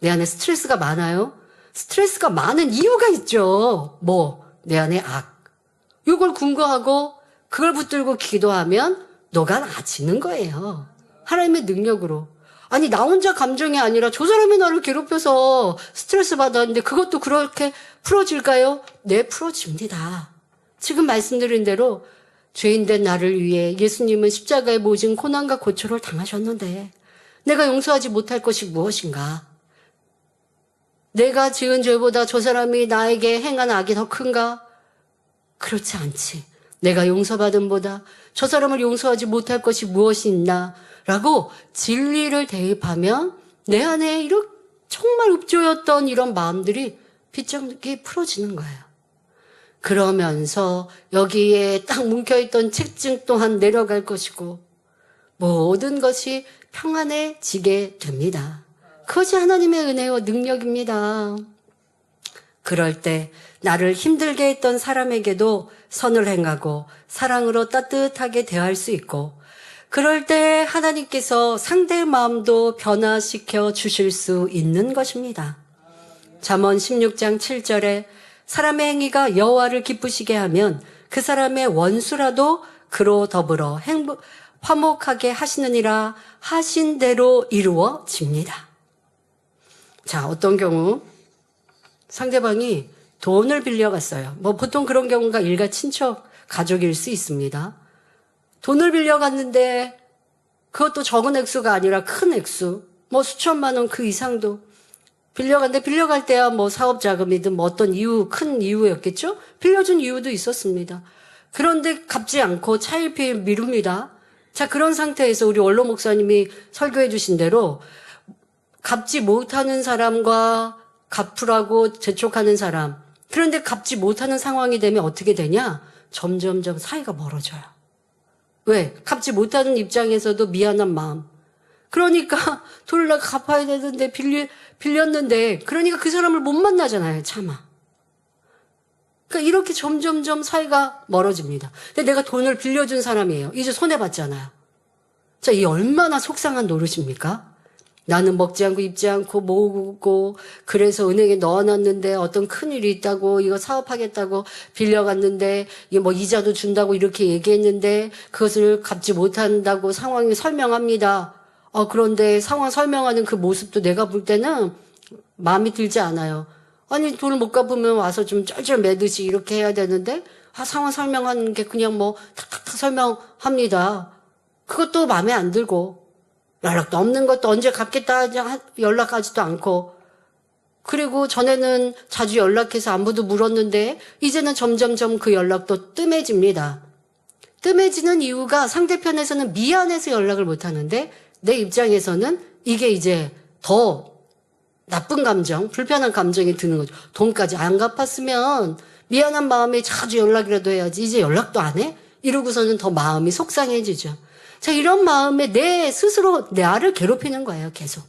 내 안에 스트레스가 많아요? 스트레스가 많은 이유가 있죠. 내 안에 악. 이걸 궁구하고 그걸 붙들고 기도하면 녹아나지는 거예요. 하나님의 능력으로. 아니, 나 혼자 감정이 아니라 저 사람이 나를 괴롭혀서 스트레스 받았는데 그것도 그렇게 풀어질까요? 네, 풀어집니다. 지금 말씀드린 대로 죄인된 나를 위해 예수님은 십자가에 모진 고난과 고초를 당하셨는데 내가 용서하지 못할 것이 무엇인가? 내가 지은 죄보다 저 사람이 나에게 행한 악이 더 큰가? 그렇지 않지. 내가 용서받음보다 저 사람을 용서하지 못할 것이 무엇이 있나? 라고 진리를 대입하면 내 안에 이렇게 정말 읍조였던 이런 마음들이 빗장게 풀어지는 거예요. 그러면서 여기에 딱 뭉켜있던 책증 또한 내려갈 것이고 모든 것이 평안해지게 됩니다. 그것이 하나님의 은혜와 능력입니다. 그럴 때 나를 힘들게 했던 사람에게도 선을 행하고 사랑으로 따뜻하게 대할 수 있고, 그럴 때 하나님께서 상대의 마음도 변화시켜 주실 수 있는 것입니다. 잠언 16장 7절에 사람의 행위가 여호와를 기쁘시게 하면 그 사람의 원수라도 그로 더불어 화목하게 하시느니라 하신 대로 이루어집니다. 자, 어떤 경우 상대방이 돈을 빌려갔어요. 보통 그런 경우가 일가 친척, 가족일 수 있습니다. 돈을 빌려갔는데 그것도 적은 액수가 아니라 큰 액수, 수천만 원 그 이상도 빌려갔는데, 빌려갈 때야 사업 자금이든 어떤 이유, 큰 이유였겠죠? 빌려준 이유도 있었습니다. 그런데 갚지 않고 차일피일 미룹니다. 자, 그런 상태에서 우리 원로 목사님이 설교해 주신 대로 갚지 못하는 사람과 갚으라고 재촉하는 사람, 그런데 갚지 못하는 상황이 되면 어떻게 되냐? 점점점 사이가 멀어져요. 왜? 갚지 못하는 입장에서도 미안한 마음. 그러니까 돈을 내가 갚아야 되는데 빌렸는데, 그러니까 그 사람을 못 만나잖아요. 차마. 그러니까 이렇게 점점점 사이가 멀어집니다. 근데 내가 돈을 빌려준 사람이에요. 이제 손해봤잖아요. 자, 이 얼마나 속상한 노릇입니까? 나는 먹지 않고 입지 않고 모으고, 그래서 은행에 넣어놨는데 어떤 큰일이 있다고, 이거 사업하겠다고 빌려갔는데 이게 이자도 준다고 이렇게 얘기했는데 그것을 갚지 못한다고 상황을 설명합니다. 그런데 상황 설명하는 그 모습도 내가 볼 때는 마음이 들지 않아요. 아니, 돈을 못 갚으면 와서 좀 쩔쩔 매듯이 이렇게 해야 되는데, 상황 설명하는 게 그냥 탁탁탁 설명합니다. 그것도 마음에 안 들고, 연락도 없는 것도 언제 갚겠다 하지 연락하지도 않고, 그리고 전에는 자주 연락해서 안부도 물었는데 이제는 점점점 그 연락도 뜸해집니다. 뜸해지는 이유가 상대편에서는 미안해서 연락을 못 하는데 내 입장에서는 이게 이제 더 나쁜 감정, 불편한 감정이 드는 거죠. 돈까지 안 갚았으면 미안한 마음에 자주 연락이라도 해야지, 이제 연락도 안 해? 이러고서는 더 마음이 속상해지죠. 자, 이런 마음에 내 스스로 나를 괴롭히는 거예요, 계속.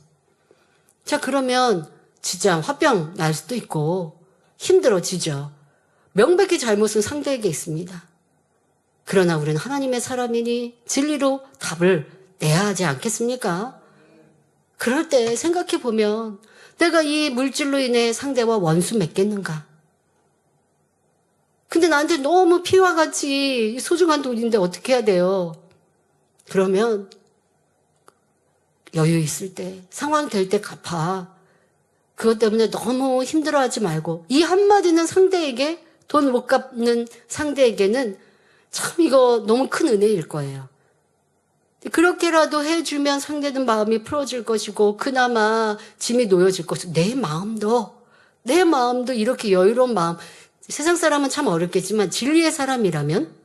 자, 그러면 진짜 화병 날 수도 있고 힘들어지죠. 명백히 잘못은 상대에게 있습니다. 그러나 우리는 하나님의 사람이니 진리로 답을 내야 하지 않겠습니까? 그럴 때 생각해 보면 내가 이 물질로 인해 상대와 원수 맺겠는가? 근데 나한테 너무 피와 같이 소중한 돈인데 어떻게 해야 돼요? 그러면 여유 있을 때, 상황 될 때 갚아. 그것 때문에 너무 힘들어하지 말고, 이 한마디는 상대에게, 돈 못 갚는 상대에게는 참 이거 너무 큰 은혜일 거예요. 그렇게라도 해주면 상대는 마음이 풀어질 것이고 그나마 짐이 놓여질 것이고, 내 마음도 이렇게 여유로운 마음, 세상 사람은 참 어렵겠지만 진리의 사람이라면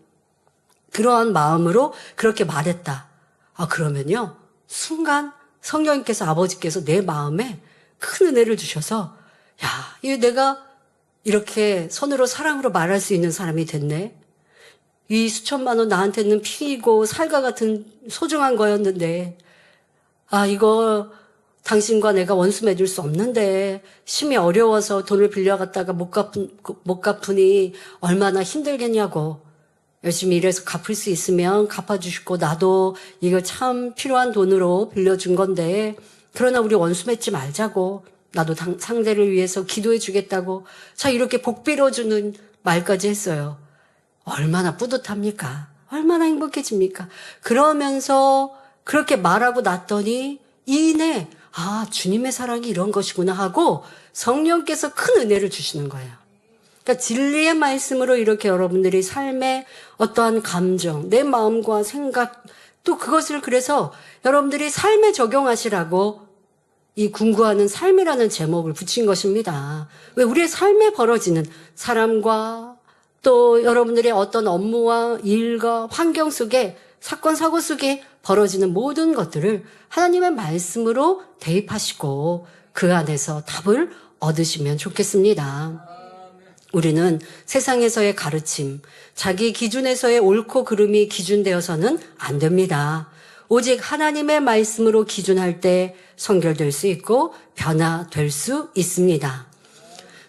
그러한 마음으로 그렇게 말했다. 그러면요, 순간 성령님께서, 아버지께서 내 마음에 큰 은혜를 주셔서, 이 내가 이렇게 손으로 사랑으로 말할 수 있는 사람이 됐네. 이 수천만 원 나한테는 피이고 살과 같은 소중한 거였는데, 이거 당신과 내가 원수 맺을 수 없는데, 심히 어려워서 돈을 빌려갔다가 못 갚으니 얼마나 힘들겠냐고. 열심히 일해서 갚을 수 있으면 갚아주시고, 나도 이거 참 필요한 돈으로 빌려준 건데, 그러나 우리 원수 맺지 말자고, 나도 상대를 위해서 기도해 주겠다고, 자, 이렇게 복 빌어주는 말까지 했어요. 얼마나 뿌듯합니까? 얼마나 행복해집니까? 그러면서 그렇게 말하고 났더니 이내, 주님의 사랑이 이런 것이구나 하고 성령께서 큰 은혜를 주시는 거예요. 그러니까 진리의 말씀으로 이렇게 여러분들이 삶의 어떠한 감정, 내 마음과 생각, 또 그것을 그래서 여러분들이 삶에 적용하시라고 이 궁구하는 삶이라는 제목을 붙인 것입니다. 왜? 우리의 삶에 벌어지는 사람과 또 여러분들의 어떤 업무와 일과 환경 속에 사건, 사고 속에 벌어지는 모든 것들을 하나님의 말씀으로 대입하시고 그 안에서 답을 얻으시면 좋겠습니다. 우리는 세상에서의 가르침, 자기 기준에서의 옳고 그름이 기준되어서는 안 됩니다. 오직 하나님의 말씀으로 기준할 때 성결될 수 있고 변화될 수 있습니다.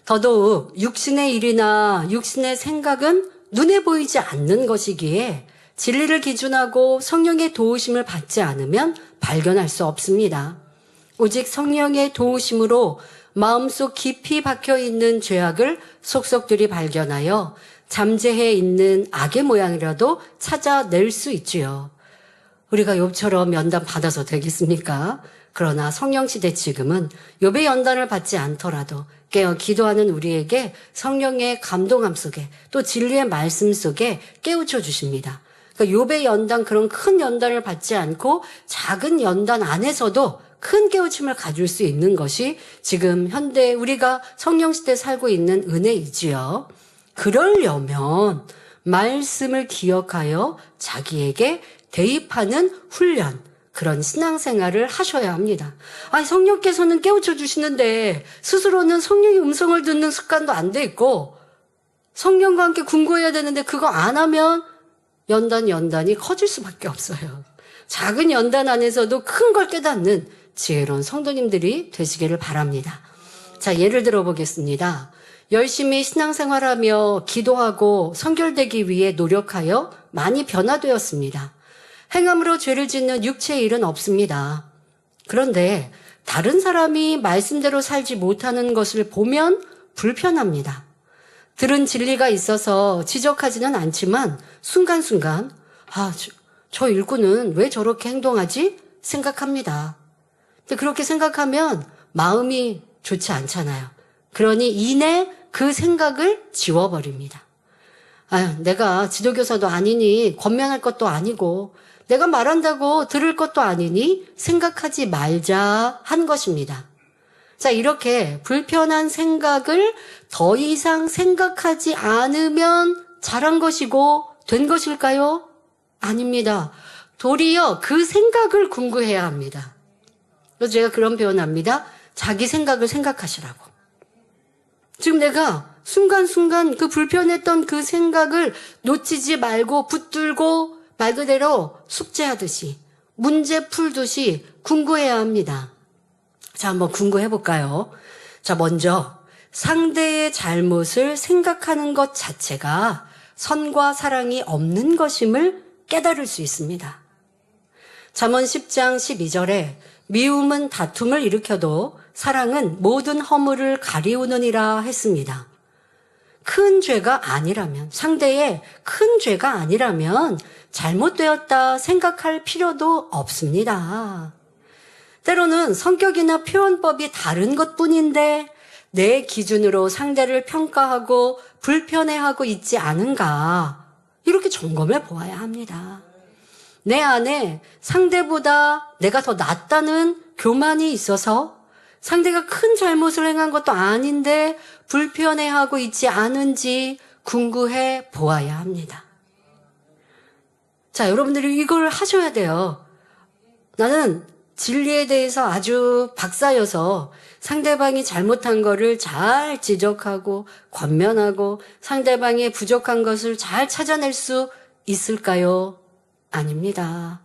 더더욱 육신의 일이나 육신의 생각은 눈에 보이지 않는 것이기에 진리를 기준하고 성령의 도우심을 받지 않으면 발견할 수 없습니다. 오직 성령의 도우심으로 마음속 깊이 박혀있는 죄악을 속속들이 발견하여 잠재해 있는 악의 모양이라도 찾아낼 수 있지요. 우리가 욥처럼 연단 받아서 되겠습니까? 그러나 성령시대 지금은 욥의 연단을 받지 않더라도 깨어 기도하는 우리에게 성령의 감동함 속에 또 진리의 말씀 속에 깨우쳐 주십니다. 그러니까 욥의 연단, 그런 큰 연단을 받지 않고 작은 연단 안에서도 큰 깨우침을 가질 수 있는 것이 지금 현대 우리가 성령시대에 살고 있는 은혜이지요. 그러려면 말씀을 기억하여 자기에게 대입하는 훈련, 그런 신앙생활을 하셔야 합니다. 아니, 성령께서는 깨우쳐 주시는데 스스로는 성령의 음성을 듣는 습관도 안 돼 있고 성령과 함께 궁구해야 되는데 그거 안 하면 연단이 커질 수밖에 없어요. 작은 연단 안에서도 큰 걸 깨닫는 지혜로운 성도님들이 되시기를 바랍니다. 자, 예를 들어 보겠습니다. 열심히 신앙생활하며 기도하고 성결되기 위해 노력하여 많이 변화되었습니다. 행함으로 죄를 짓는 육체의 일은 없습니다. 그런데 다른 사람이 말씀대로 살지 못하는 것을 보면 불편합니다. 들은 진리가 있어서 지적하지는 않지만 순간순간 저 일꾼은 왜 저렇게 행동하지? 생각합니다. 근데 그렇게 생각하면 마음이 좋지 않잖아요. 그러니 이내 그 생각을 지워버립니다. 내가 지도교사도 아니니 권면할 것도 아니고 내가 말한다고 들을 것도 아니니 생각하지 말자 한 것입니다. 자, 이렇게 불편한 생각을 더 이상 생각하지 않으면 잘한 것이고 된 것일까요? 아닙니다. 도리어 그 생각을 궁구해야 합니다. 그래서 제가 그런 표현합니다. 자기 생각을 생각하시라고. 지금 내가 순간순간 그 불편했던 그 생각을 놓치지 말고 붙들고 말 그대로 숙제하듯이 문제 풀듯이 궁구해야 합니다. 자, 한번 궁구해 볼까요? 자, 먼저 상대의 잘못을 생각하는 것 자체가 선과 사랑이 없는 것임을 깨달을 수 있습니다. 잠언 10장 12절에 미움은 다툼을 일으켜도 사랑은 모든 허물을 가리우느니라 했습니다. 큰 죄가 아니라면, 상대의 큰 죄가 아니라면 잘못되었다 생각할 필요도 없습니다. 때로는 성격이나 표현법이 다른 것뿐인데 내 기준으로 상대를 평가하고 불편해하고 있지 않은가, 이렇게 점검해 보아야 합니다. 내 안에 상대보다 내가 더 낫다는 교만이 있어서 상대가 큰 잘못을 행한 것도 아닌데 불편해하고 있지 않은지 궁구해 보아야 합니다. 자, 여러분들이 이걸 하셔야 돼요. 나는 진리에 대해서 아주 박사여서 상대방이 잘못한 거를 잘 지적하고 권면하고 상대방의 부족한 것을 잘 찾아낼 수 있을까요? 아닙니다.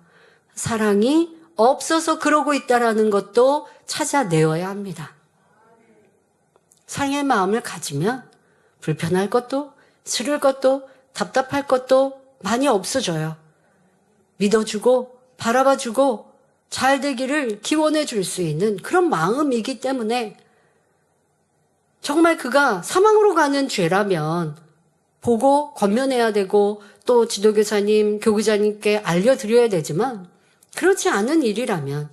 사랑이 없어서 그러고 있다라는 것도 찾아내어야 합니다. 사랑의 마음을 가지면 불편할 것도 싫을 것도 답답할 것도 많이 없어져요. 믿어주고 바라봐주고 잘 되기를 기원해 줄 수 있는 그런 마음이기 때문에 정말 그가 사망으로 가는 죄라면 보고 권면해야 되고 또 지도교사님, 교구자님께 알려드려야 되지만 그렇지 않은 일이라면,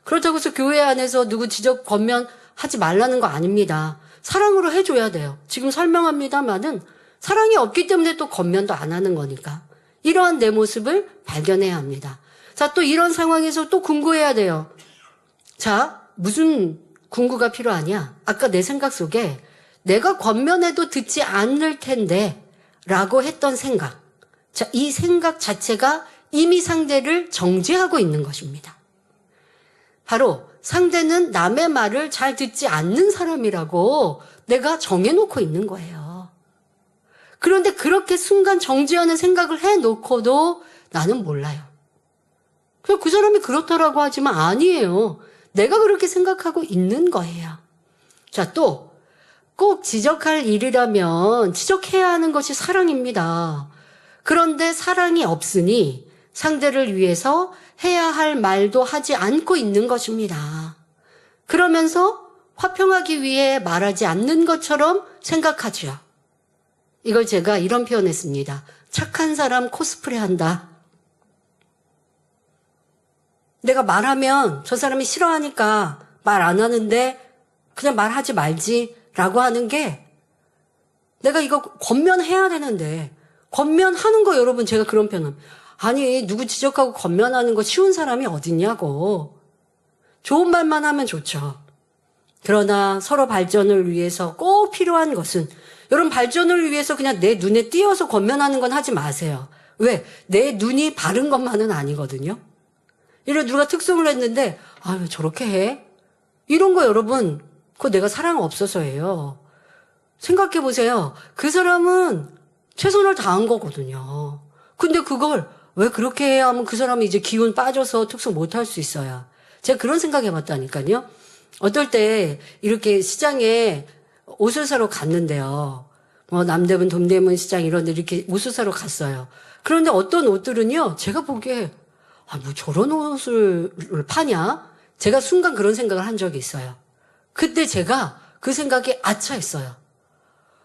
그렇다고 해서 교회 안에서 누구 지적 권면하지 말라는 거 아닙니다. 사랑으로 해줘야 돼요. 지금 설명합니다만은 사랑이 없기 때문에 또 권면도 안 하는 거니까 이러한 내 모습을 발견해야 합니다. 자, 또 이런 상황에서 또 궁구해야 돼요. 자, 무슨 궁구가 필요하냐? 아까 내 생각 속에 내가 권면해도 듣지 않을 텐데 라고 했던 생각. 자, 이 생각 자체가 이미 상대를 정죄하고 있는 것입니다. 바로 상대는 남의 말을 잘 듣지 않는 사람이라고 내가 정해놓고 있는 거예요. 그런데 그렇게 순간 정죄하는 생각을 해놓고도 나는 몰라요. 그냥 그 사람이 그렇다라고 하지만 아니에요. 내가 그렇게 생각하고 있는 거예요. 자, 또 꼭 지적할 일이라면 지적해야 하는 것이 사랑입니다. 그런데 사랑이 없으니 상대를 위해서 해야 할 말도 하지 않고 있는 것입니다. 그러면서 화평하기 위해 말하지 않는 것처럼 생각하죠. 이걸 제가 이런 표현했습니다. 착한 사람 코스프레 한다. 내가 말하면 저 사람이 싫어하니까 말 안 하는데 그냥 말하지 말지 라고 하는 게 내가 이거 권면해야 되는데 권면하는 거 여러분 제가 그런 표현 아니 누구 지적하고 권면하는 거 쉬운 사람이 어딨냐고. 좋은 말만 하면 좋죠. 그러나 서로 발전을 위해서 꼭 필요한 것은 여러분 발전을 위해서 그냥 내 눈에 띄어서 권면하는 건 하지 마세요. 왜? 내 눈이 바른 것만은 아니거든요. 이런 누가 특성을 했는데 왜 저렇게 해? 이런 거 여러분 그거 내가 사랑 없어서예요. 생각해 보세요. 그 사람은 최선을 다한 거거든요. 근데 그걸 왜 그렇게 해야 하면 그 사람이 이제 기운 빠져서 특성 못 할 수 있어요. 제가 그런 생각 해봤다니까요. 어떨 때 이렇게 시장에 옷을 사러 갔는데요. 뭐 남대문, 동대문 시장 이런 데 이렇게 옷을 사러 갔어요. 그런데 어떤 옷들은요. 제가 보기에 뭐 저런 옷을 파냐? 제가 순간 그런 생각을 한 적이 있어요. 그때 제가 그 생각에 아차했어요.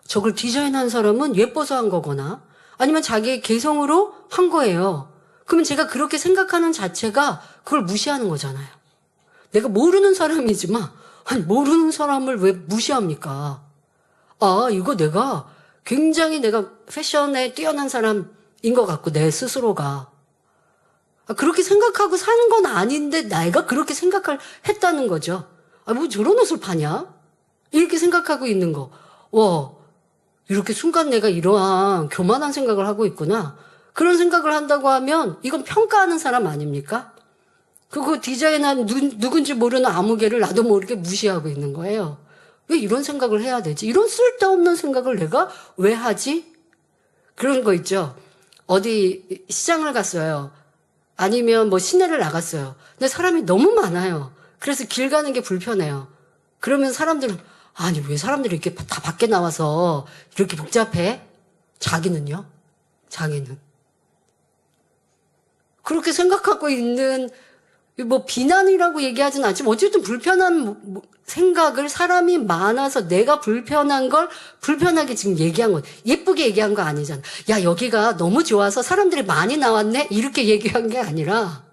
저걸 디자인한 사람은 예뻐서 한 거거나 아니면 자기의 개성으로 한 거예요. 그러면 제가 그렇게 생각하는 자체가 그걸 무시하는 거잖아요. 내가 모르는 사람이지만 모르는 사람을 왜 무시합니까? 이거 내가 굉장히 내가 패션에 뛰어난 사람인 것 같고 내 스스로가 그렇게 생각하고 사는 건 아닌데 내가 그렇게 생각을 했다는 거죠. 뭐 저런 옷을 파냐? 이렇게 생각하고 있는 거. 이렇게 순간 내가 이러한 교만한 생각을 하고 있구나. 그런 생각을 한다고 하면 이건 평가하는 사람 아닙니까? 그거 디자인한 누군지 모르는 아무개를 나도 모르게 무시하고 있는 거예요. 왜 이런 생각을 해야 되지? 이런 쓸데없는 생각을 내가 왜 하지? 그런 거 있죠. 어디 시장을 갔어요. 아니면 뭐 시내를 나갔어요. 근데 사람이 너무 많아요. 그래서 길 가는 게 불편해요. 그러면 사람들은 왜 사람들이 이렇게 다 밖에 나와서 이렇게 복잡해? 자기는요? 자기는. 그렇게 생각하고 있는 뭐 비난이라고 얘기하진 않지만 어쨌든 불편한 생각을 사람이 많아서 내가 불편한 걸 불편하게 지금 얘기한 거 예쁘게 얘기한 거 아니잖아. 야 여기가 너무 좋아서 사람들이 많이 나왔네 이렇게 얘기한 게 아니라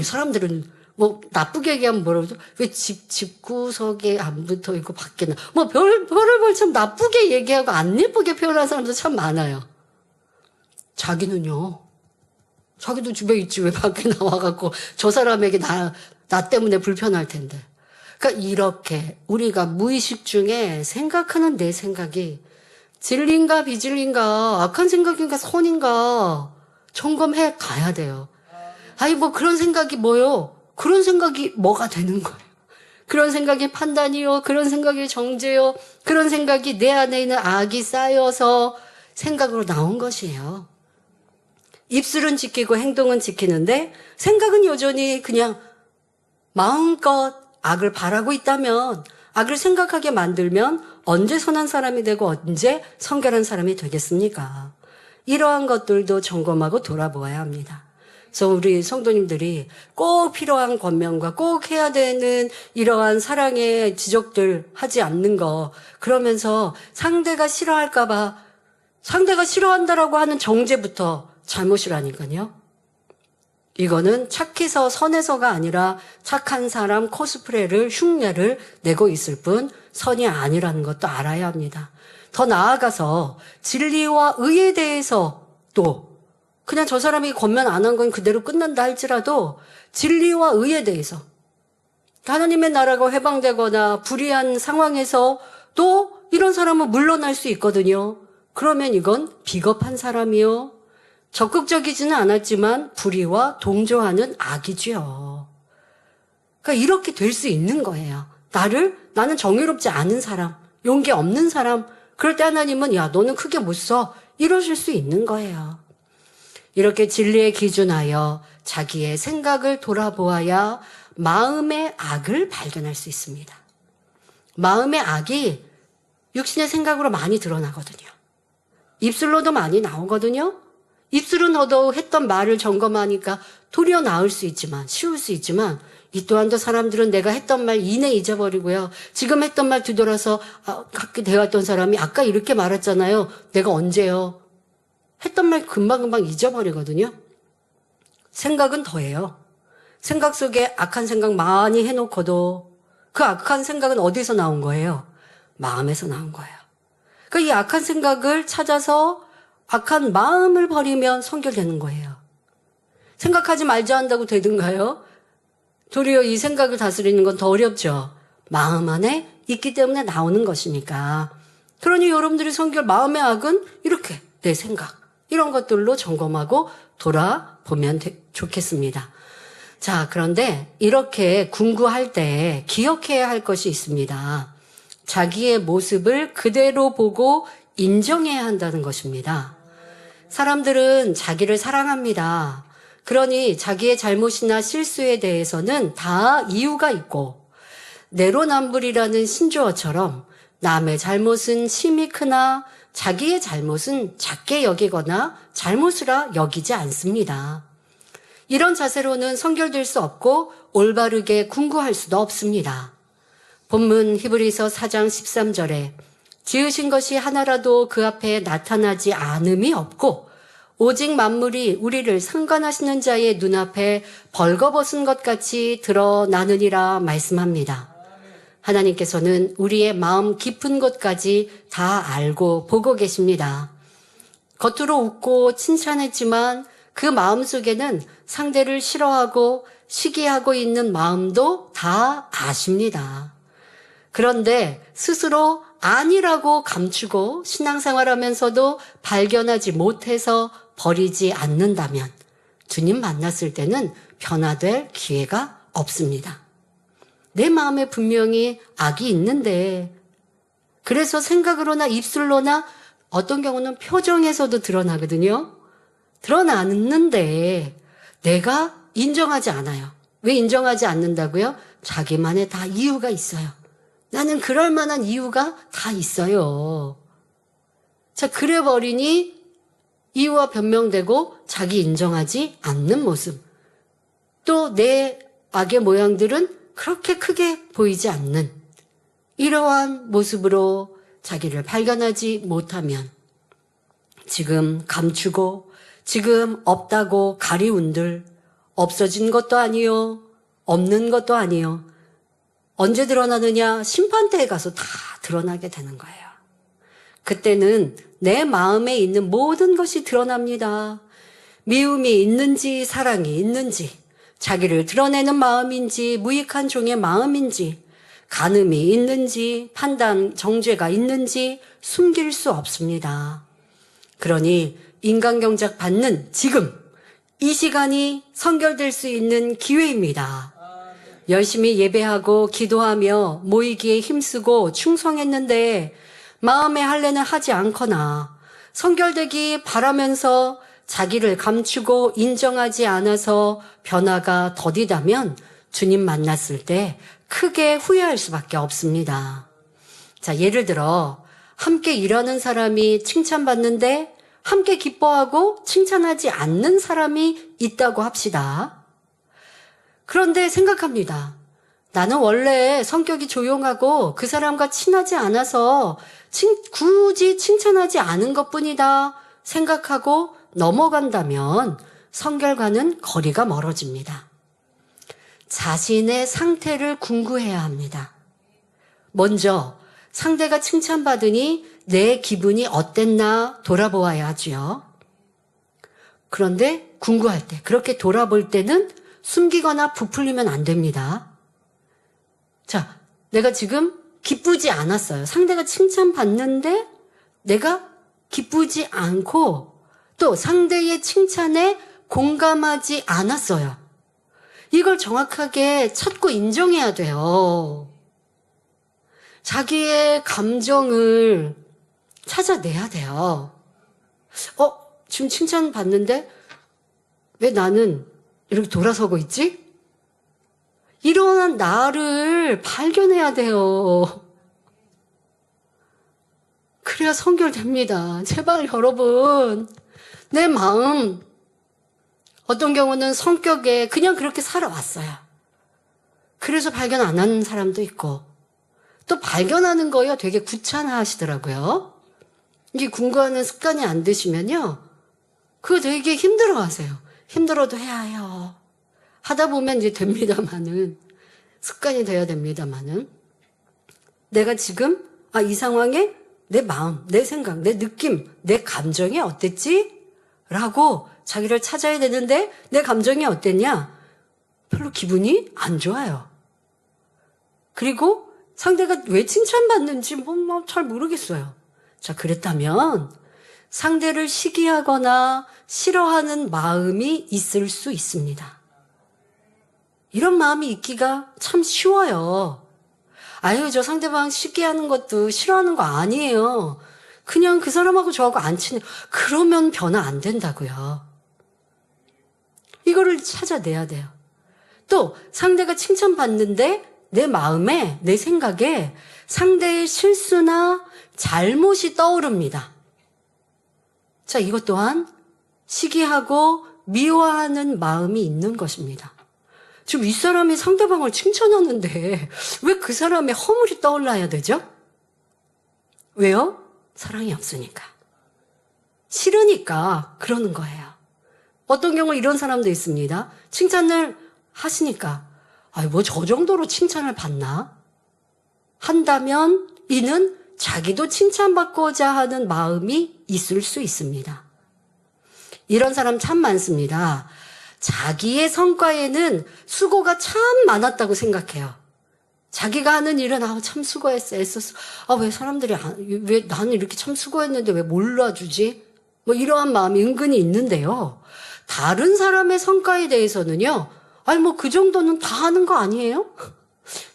사람들은 뭐 나쁘게 얘기하면 뭐라고 그러죠? 왜 집구석에 안 붙어 있고 밖에는 뭐 별을 볼 참 나쁘게 얘기하고 안 예쁘게 표현하는 사람도 참 많아요. 자기는요. 자기도 집에 있지 왜 밖에 나와갖고 저 사람에게 나 때문에 불편할 텐데. 그러니까 이렇게 우리가 무의식 중에 생각하는 내 생각이 진리인가 비진리인가 악한 생각인가 선인가 점검해 가야 돼요. 뭐 그런 생각이 뭐요? 그런 생각이 뭐가 되는 거예요. 그런 생각이 판단이요. 그런 생각이 정죄요. 그런 생각이 내 안에 있는 악이 쌓여서 생각으로 나온 것이에요. 입술은 지키고 행동은 지키는데 생각은 여전히 그냥 마음껏 악을 바라고 있다면 악을 생각하게 만들면 언제 선한 사람이 되고 언제 성결한 사람이 되겠습니까? 이러한 것들도 점검하고 돌아보아야 합니다. 그래서 우리 성도님들이 꼭 필요한 권면과 꼭 해야 되는 이러한 사랑의 지적들 하지 않는 거 그러면서 상대가 싫어할까 봐 상대가 싫어한다라고 하는 정죄부터 잘못이라니까요. 이거는 착해서 선해서가 아니라 착한 사람 코스프레를 흉내를 내고 있을 뿐 선이 아니라는 것도 알아야 합니다. 더 나아가서 진리와 의에 대해서 또 그냥 저 사람이 권면 안 한 건 그대로 끝난다 할지라도 진리와 의에 대해서 하나님의 나라가 해방되거나 불의한 상황에서 또 이런 사람은 물러날 수 있거든요. 그러면 이건 비겁한 사람이요. 적극적이지는 않았지만 불의와 동조하는 악이지요. 그러니까 이렇게 될 수 있는 거예요. 나는 정의롭지 않은 사람, 용기 없는 사람, 그럴 때 하나님은 야, 너는 크게 못 써. 이러실 수 있는 거예요. 이렇게 진리에 기준하여 자기의 생각을 돌아보아야 마음의 악을 발견할 수 있습니다. 마음의 악이 육신의 생각으로 많이 드러나거든요. 입술로도 많이 나오거든요. 입술은 더더욱 했던 말을 점검하니까 도리어 나을 수 있지만, 쉬울 수 있지만, 이 또한도 사람들은 내가 했던 말 이내 잊어버리고요. 지금 했던 말 뒤돌아서 같이 대화했던 사람이 아까 이렇게 말했잖아요. 내가 언제요? 했던 말 금방금방 잊어버리거든요. 생각은 더해요. 생각 속에 악한 생각 많이 해놓고도 그 악한 생각은 어디서 나온 거예요? 마음에서 나온 거예요. 그러니까 이 악한 생각을 찾아서 악한 마음을 버리면 성결되는 거예요. 생각하지 말자 한다고 되든가요? 도리어 이 생각을 다스리는 건 더 어렵죠. 마음 안에 있기 때문에 나오는 것이니까. 그러니 여러분들이 성결, 마음의 악은 이렇게 내 생각, 이런 것들로 점검하고 돌아보면 좋겠습니다. 자, 그런데 이렇게 궁구할 때 기억해야 할 것이 있습니다. 자기의 모습을 그대로 보고 인정해야 한다는 것입니다. 사람들은 자기를 사랑합니다. 그러니 자기의 잘못이나 실수에 대해서는 다 이유가 있고, 내로남불이라는 신조어처럼 남의 잘못은 심히 크나 자기의 잘못은 작게 여기거나 잘못이라 여기지 않습니다. 이런 자세로는 성결될 수 없고 올바르게 궁구할 수도 없습니다. 본문 히브리서 4장 13절에 지으신 것이 하나라도 그 앞에 나타나지 않음이 없고 오직 만물이 우리를 상관하시는 자의 눈앞에 벌거벗은 것 같이 드러나느니라 말씀합니다. 하나님께서는 우리의 마음 깊은 곳까지 다 알고 보고 계십니다. 겉으로 웃고 칭찬했지만 그 마음속에는 상대를 싫어하고 시기하고 있는 마음도 다 아십니다. 그런데 스스로 아니라고 감추고 신앙생활하면서도 발견하지 못해서 버리지 않는다면 주님 만났을 때는 변화될 기회가 없습니다. 내 마음에 분명히 악이 있는데 그래서 생각으로나 입술로나 어떤 경우는 표정에서도 드러나거든요. 드러나는데 내가 인정하지 않아요. 왜 인정하지 않는다고요? 자기만의 다 이유가 있어요. 나는 그럴 만한 이유가 다 있어요. 자, 그래 버리니 이유와 변명되고 자기 인정하지 않는 모습. 또 내 악의 모양들은 그렇게 크게 보이지 않는 이러한 모습으로 자기를 발견하지 못하면 지금 감추고 지금 없다고 가리운들 없어진 것도 아니요. 없는 것도 아니요. 언제 드러나느냐? 심판대에 가서 다 드러나게 되는 거예요. 그때는 내 마음에 있는 모든 것이 드러납니다. 미움이 있는지 사랑이 있는지 자기를 드러내는 마음인지 무익한 종의 마음인지 간음이 있는지 판단 정죄가 있는지 숨길 수 없습니다. 그러니 인간경작 받는 지금 이 시간이 성결될 수 있는 기회입니다. 열심히 예배하고 기도하며 모이기에 힘쓰고 충성했는데 마음의 할례는 하지 않거나 성결되기 바라면서 자기를 감추고 인정하지 않아서 변화가 더디다면 주님 만났을 때 크게 후회할 수밖에 없습니다. 자, 예를 들어 함께 일하는 사람이 칭찬받는데 함께 기뻐하고 칭찬하지 않는 사람이 있다고 합시다. 그런데 생각합니다. 나는 원래 성격이 조용하고 그 사람과 친하지 않아서 굳이 칭찬하지 않은 것뿐이다 생각하고 넘어간다면 성결과는 거리가 멀어집니다. 자신의 상태를 궁구해야 합니다. 먼저 상대가 칭찬받으니 내 기분이 어땠나 돌아보아야 하지요. 그런데 궁구할 때, 그렇게 돌아볼 때는 숨기거나 부풀리면 안 됩니다. 자, 내가 지금 기쁘지 않았어요. 상대가 칭찬받는데 내가 기쁘지 않고 또 상대의 칭찬에 공감하지 않았어요. 이걸 정확하게 찾고 인정해야 돼요. 자기의 감정을 찾아내야 돼요. 지금 칭찬받는데 왜 나는 이렇게 돌아서고 있지? 이런 나를 발견해야 돼요. 그래야 성결됩니다. 제발 여러분, 내 마음, 어떤 경우는 성격에 그냥 그렇게 살아왔어요. 그래서 발견 안 하는 사람도 있고, 또 발견하는 거요 되게 귀찮아하시더라고요. 이게 궁금하는 습관이 안 드시면요, 그거 되게 힘들어하세요. 힘들어도 해야 해요. 하다 보면 이제 됩니다만은, 습관이 돼야 됩니다만은, 내가 지금 이 상황에 내 마음, 내 생각, 내 느낌, 내 감정이 어땠지? 라고 자기를 찾아야 되는데 내 감정이 어땠냐? 별로 기분이 안 좋아요. 그리고 상대가 왜 칭찬받는지 잘 모르겠어요. 자, 그랬다면 상대를 시기하거나 싫어하는 마음이 있을 수 있습니다. 이런 마음이 있기가 참 쉬워요. 아유, 저 상대방 시기하는 것도 싫어하는 거 아니에요. 그냥 그 사람하고 저하고 안 친해. 그러면 변화 안 된다고요. 이거를 찾아내야 돼요. 또 상대가 칭찬받는데 내 마음에, 내 생각에 상대의 실수나 잘못이 떠오릅니다. 자, 이것 또한 시기하고 미워하는 마음이 있는 것입니다. 지금 이 사람이 상대방을 칭찬하는데 왜 그 사람의 허물이 떠올라야 되죠? 왜요? 사랑이 없으니까. 싫으니까 그러는 거예요. 어떤 경우 이런 사람도 있습니다. 칭찬을 하시니까 뭐 저 정도로 칭찬을 받나? 한다면 이는 자기도 칭찬받고자 하는 마음이 있을 수 있습니다. 이런 사람 참 많습니다. 자기의 성과에는 수고가 참 많았다고 생각해요. 자기가 하는 일은 참 수고했어, 애썼어. 왜 사람들이 왜 나는 이렇게 참 수고했는데 왜 몰라주지? 이러한 마음이 은근히 있는데요. 다른 사람의 성과에 대해서는요. 그 정도는 다 하는 거 아니에요?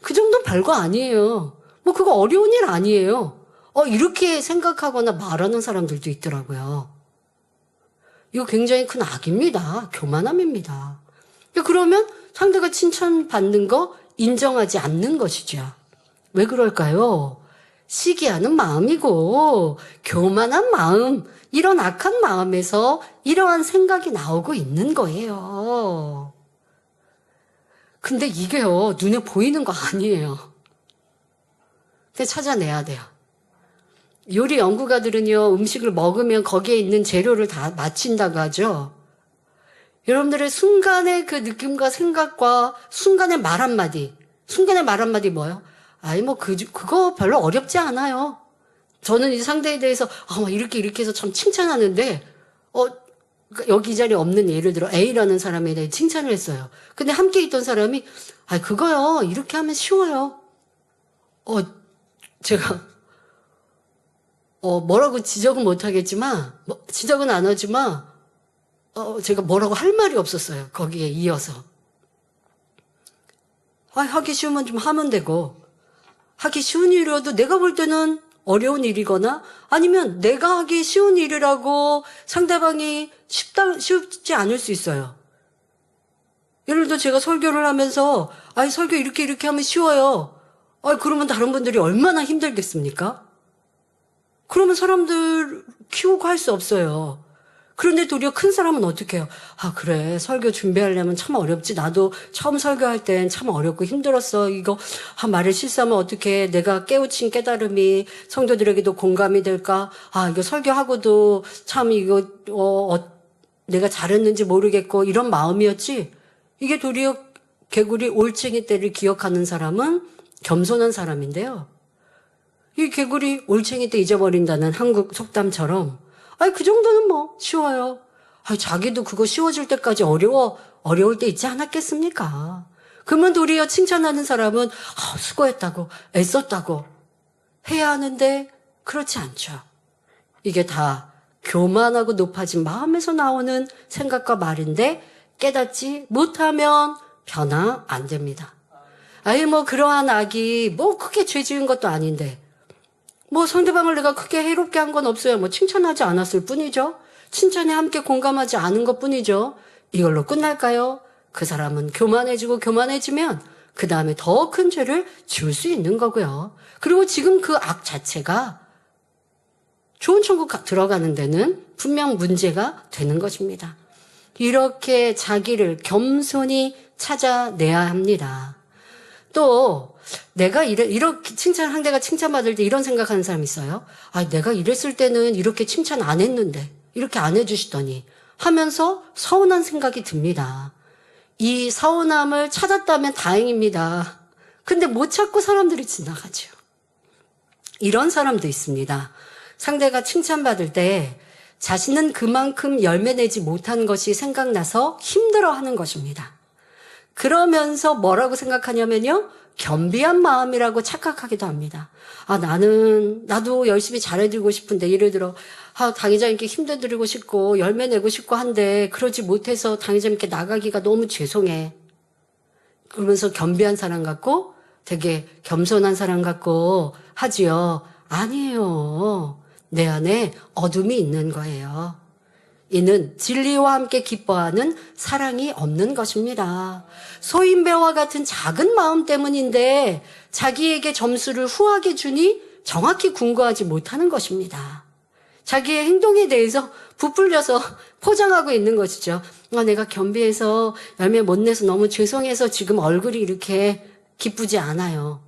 그 정도는 별거 아니에요. 그거 어려운 일 아니에요. 이렇게 생각하거나 말하는 사람들도 있더라고요. 이거 굉장히 큰 악입니다. 교만함입니다. 그러면 상대가 칭찬받는 거 인정하지 않는 것이죠. 왜 그럴까요? 시기하는 마음이고 교만한 마음, 이런 악한 마음에서 이러한 생각이 나오고 있는 거예요. 근데 이게요, 눈에 보이는 거 아니에요. 근데 찾아내야 돼요. 요리 연구가들은요, 음식을 먹으면 거기에 있는 재료를 다 맞춘다고 하죠. 여러분들의 순간의 그 느낌과 생각과 순간의 말 한마디. 순간의 말 한마디 뭐예요? 그거 별로 어렵지 않아요. 저는 이 상대에 대해서, 이렇게 해서 참 칭찬하는데, 여기 이 자리에 없는 예를 들어 A라는 사람에 대해 칭찬을 했어요. 근데 함께 있던 사람이, 그거요, 이렇게 하면 쉬워요. 제가, 뭐라고 지적은 못하겠지만, 지적은 안 하지만, 제가 뭐라고 할 말이 없었어요. 거기에 이어서. 하기 쉬우면 좀 하면 되고, 하기 쉬운 일이라도 내가 볼 때는 어려운 일이거나, 아니면 내가 하기 쉬운 일이라고 상대방이 쉽지 않을 수 있어요. 예를 들어 제가 설교를 하면서, 설교 이렇게 하면 쉬워요. 그러면 다른 분들이 얼마나 힘들겠습니까? 그러면 사람들 키우고 할 수 없어요. 그런데 도리어 큰 사람은 어떻게 해요? 그래, 설교 준비하려면 참 어렵지. 나도 처음 설교할 땐 참 어렵고 힘들었어. 이거 말을 실수하면 어떻게 내가 깨우친 깨달음이 성도들에게도 공감이 될까? 이거 설교하고도 참 이거 내가 잘했는지 모르겠고 이런 마음이었지. 이게 도리어 개구리 올챙이 때를 기억하는 사람은 겸손한 사람인데요. 이 개구리 올챙이 때 잊어버린다는 한국 속담처럼 그 정도는 쉬워요. 자기도 그거 쉬워질 때까지 어려울 때 있지 않았겠습니까? 그러면 도리어 칭찬하는 사람은 수고했다고, 애썼다고 해야 하는데 그렇지 않죠. 이게 다 교만하고 높아진 마음에서 나오는 생각과 말인데 깨닫지 못하면 변화 안 됩니다. 아예 뭐 그러한 악이 뭐 크게 죄 지은 것도 아닌데 뭐 상대방을 내가 크게 해롭게 한 건 없어요. 뭐 칭찬하지 않았을 뿐이죠. 칭찬에 함께 공감하지 않은 것 뿐이죠. 이걸로 끝날까요? 그 사람은 교만해지고 교만해지면 그 다음에 더 큰 죄를 지을 수 있는 거고요. 그리고 지금 그 악 자체가 좋은 천국 들어가는 데는 분명 문제가 되는 것입니다. 이렇게 자기를 겸손히 찾아내야 합니다. 또 내가 이렇게 상대가 칭찬받을 때 이런 생각하는 사람이 있어요. 아, 내가 이랬을 때는 이렇게 칭찬 안 했는데 이렇게 안 해주시더니 하면서 서운한 생각이 듭니다. 이 서운함을 찾았다면 다행입니다. 근데 못 찾고 사람들이 지나가죠. 이런 사람도 있습니다. 상대가 칭찬받을 때 자신은 그만큼 열매내지 못한 것이 생각나서 힘들어하는 것입니다. 그러면서 뭐라고 생각하냐면요. 겸비한 마음이라고 착각하기도 합니다. 아, 나도 열심히 잘해드리고 싶은데, 예를 들어, 당회장님께 힘들드리고 싶고, 열매 내고 싶고 한데, 그러지 못해서 당회장님께 나가기가 너무 죄송해. 그러면서 겸비한 사람 같고, 되게 겸손한 사람 같고 하지요. 아니에요. 내 안에 어둠이 있는 거예요. 이는 진리와 함께 기뻐하는 사랑이 없는 것입니다. 소인배와 같은 작은 마음 때문인데 자기에게 점수를 후하게 주니 정확히 궁구하지 못하는 것입니다. 자기의 행동에 대해서 부풀려서 포장하고 있는 것이죠. 내가 겸비해서 열매 못 내서 너무 죄송해서 지금 얼굴이 이렇게 기쁘지 않아요.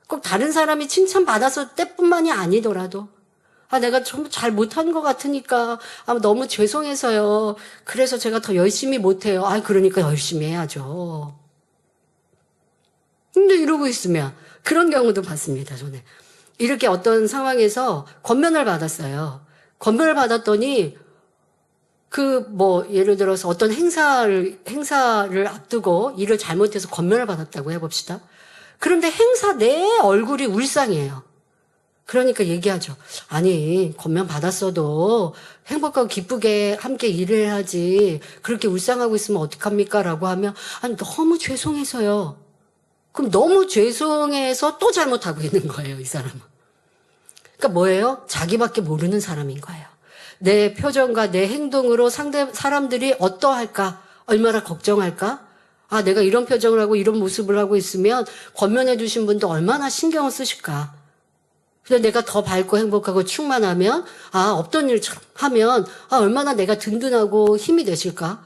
꼭 다른 사람이 칭찬받아서 때뿐만이 아니더라도 내가 좀 잘 못한 것 같으니까 너무 죄송해서요. 그래서 제가 더 열심히 못해요. 그러니까 열심히 해야죠. 근데 이러고 있으면 그런 경우도 봤습니다. 저는 이렇게 어떤 상황에서 권면을 받았어요. 권면을 받았더니 예를 들어서 어떤 행사를 앞두고 일을 잘못해서 권면을 받았다고 해봅시다. 그런데 행사 내 얼굴이 울상이에요. 그러니까 얘기하죠. 아니, 권면 받았어도 행복하고 기쁘게 함께 일을 해야지. 그렇게 울상하고 있으면 어떡합니까? 라고 하면, 너무 죄송해서요. 그럼 너무 죄송해서 또 잘못하고 있는 거예요, 이 사람은. 그러니까 뭐예요? 자기밖에 모르는 사람인 거예요. 내 표정과 내 행동으로 사람들이 어떠할까? 얼마나 걱정할까? 내가 이런 표정을 하고 이런 모습을 하고 있으면 권면해 주신 분도 얼마나 신경을 쓰실까? 근데 내가 더 밝고 행복하고 충만하면, 없던 일처럼 하면, 얼마나 내가 든든하고 힘이 되실까?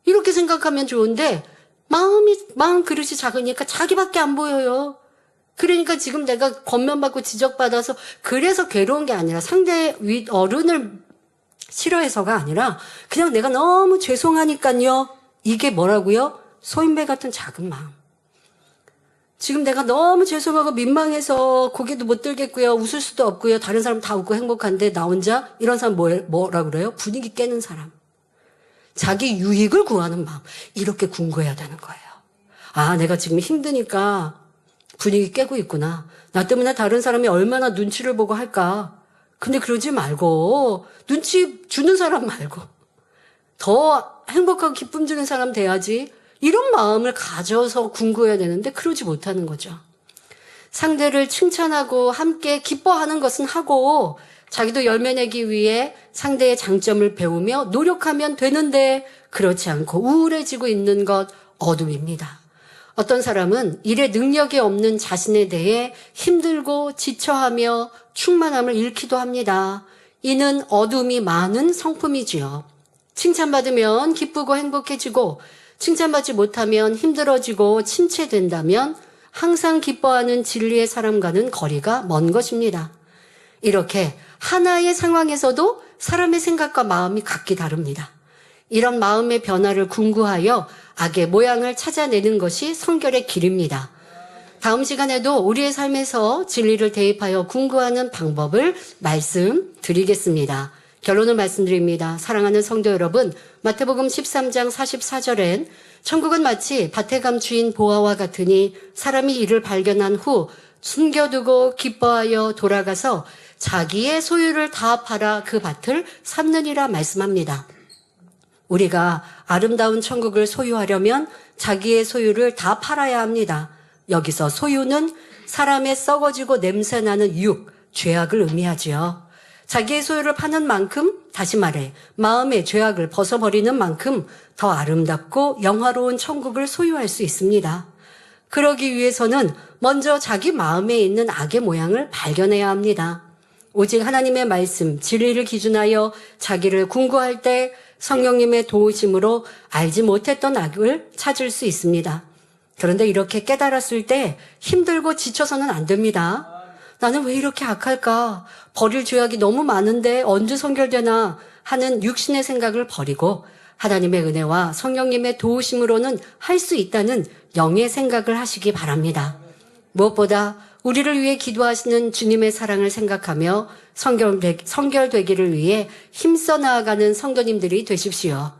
이렇게 생각하면 좋은데, 마음 그릇이 작으니까 자기밖에 안 보여요. 그러니까 지금 내가 권면받고 지적받아서, 그래서 괴로운 게 아니라 상대 어른을 싫어해서가 아니라, 그냥 내가 너무 죄송하니까요. 이게 뭐라고요? 소인배 같은 작은 마음. 지금 내가 너무 죄송하고 민망해서 고개도 못 들겠고요. 웃을 수도 없고요. 다른 사람 다 웃고 행복한데 나 혼자 이런 사람 뭐라 그래요? 분위기 깨는 사람. 자기 유익을 구하는 마음. 이렇게 궁구해야 되는 거예요. 내가 지금 힘드니까 분위기 깨고 있구나. 나 때문에 다른 사람이 얼마나 눈치를 보고 할까. 근데 그러지 말고 눈치 주는 사람 말고 더 행복하고 기쁨 주는 사람 돼야지. 이런 마음을 가져서 궁구해야 되는데 그러지 못하는 거죠. 상대를 칭찬하고 함께 기뻐하는 것은 하고 자기도 열매 내기 위해 상대의 장점을 배우며 노력하면 되는데 그렇지 않고 우울해지고 있는 것 어둠입니다. 어떤 사람은 일에 능력이 없는 자신에 대해 힘들고 지쳐하며 충만함을 잃기도 합니다. 이는 어둠이 많은 성품이지요. 칭찬받으면 기쁘고 행복해지고 칭찬받지 못하면 힘들어지고 침체된다면 항상 기뻐하는 진리의 사람과는 거리가 먼 것입니다. 이렇게 하나의 상황에서도 사람의 생각과 마음이 각기 다릅니다. 이런 마음의 변화를 궁구하여 악의 모양을 찾아내는 것이 성결의 길입니다. 다음 시간에도 우리의 삶에서 진리를 대입하여 궁구하는 방법을 말씀드리겠습니다. 결론을 말씀드립니다. 사랑하는 성도 여러분, 마태복음 13장 44절엔 천국은 마치 밭에 감추인 보화와 같으니 사람이 이를 발견한 후 숨겨두고 기뻐하여 돌아가서 자기의 소유를 다 팔아 그 밭을 샀느니라 말씀합니다. 우리가 아름다운 천국을 소유하려면 자기의 소유를 다 팔아야 합니다. 여기서 소유는 사람의 썩어지고 냄새나는 육, 죄악을 의미하지요. 자기의 소유를 파는 만큼, 다시 말해 마음의 죄악을 벗어버리는 만큼 더 아름답고 영화로운 천국을 소유할 수 있습니다. 그러기 위해서는 먼저 자기 마음에 있는 악의 모양을 발견해야 합니다. 오직 하나님의 말씀, 진리를 기준하여 자기를 궁구할 때 성령님의 도우심으로 알지 못했던 악을 찾을 수 있습니다. 그런데 이렇게 깨달았을 때 힘들고 지쳐서는 안 됩니다. 나는 왜 이렇게 악할까? 버릴 죄악이 너무 많은데 언제 성결되나 하는 육신의 생각을 버리고 하나님의 은혜와 성령님의 도우심으로는 할 수 있다는 영의 생각을 하시기 바랍니다. 무엇보다 우리를 위해 기도하시는 주님의 사랑을 생각하며 성결되기를 위해 힘써 나아가는 성도님들이 되십시오.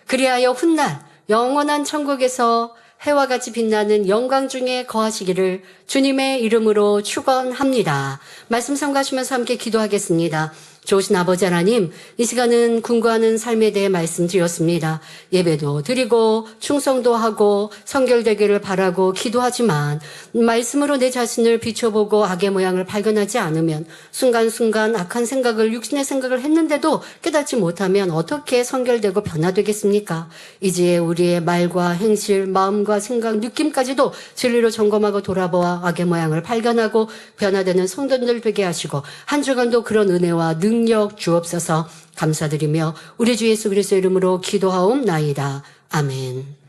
그리하여 훗날 영원한 천국에서 해와 같이 빛나는 영광 중에 거하시기를 주님의 이름으로 축원합니다. 말씀 삼가시면서 함께 기도하겠습니다. 좋으신 아버지 하나님, 이 시간은 궁구하는 삶에 대해 말씀드렸습니다. 예배도 드리고 충성도 하고 성결되기를 바라고 기도하지만 말씀으로 내 자신을 비춰보고 악의 모양을 발견하지 않으면 순간순간 악한 생각을, 육신의 생각을 했는데도 깨닫지 못하면 어떻게 성결되고 변화되겠습니까? 이제 우리의 말과 행실, 마음과 생각, 느낌까지도 진리로 점검하고 돌아보아 악의 모양을 발견하고 변화되는 성도들 되게 하시고 한 주간도 그런 은혜와 능력 주옵소서. 감사드리며 우리 주 예수 그리스도의 이름으로 기도하옵나이다. 아멘.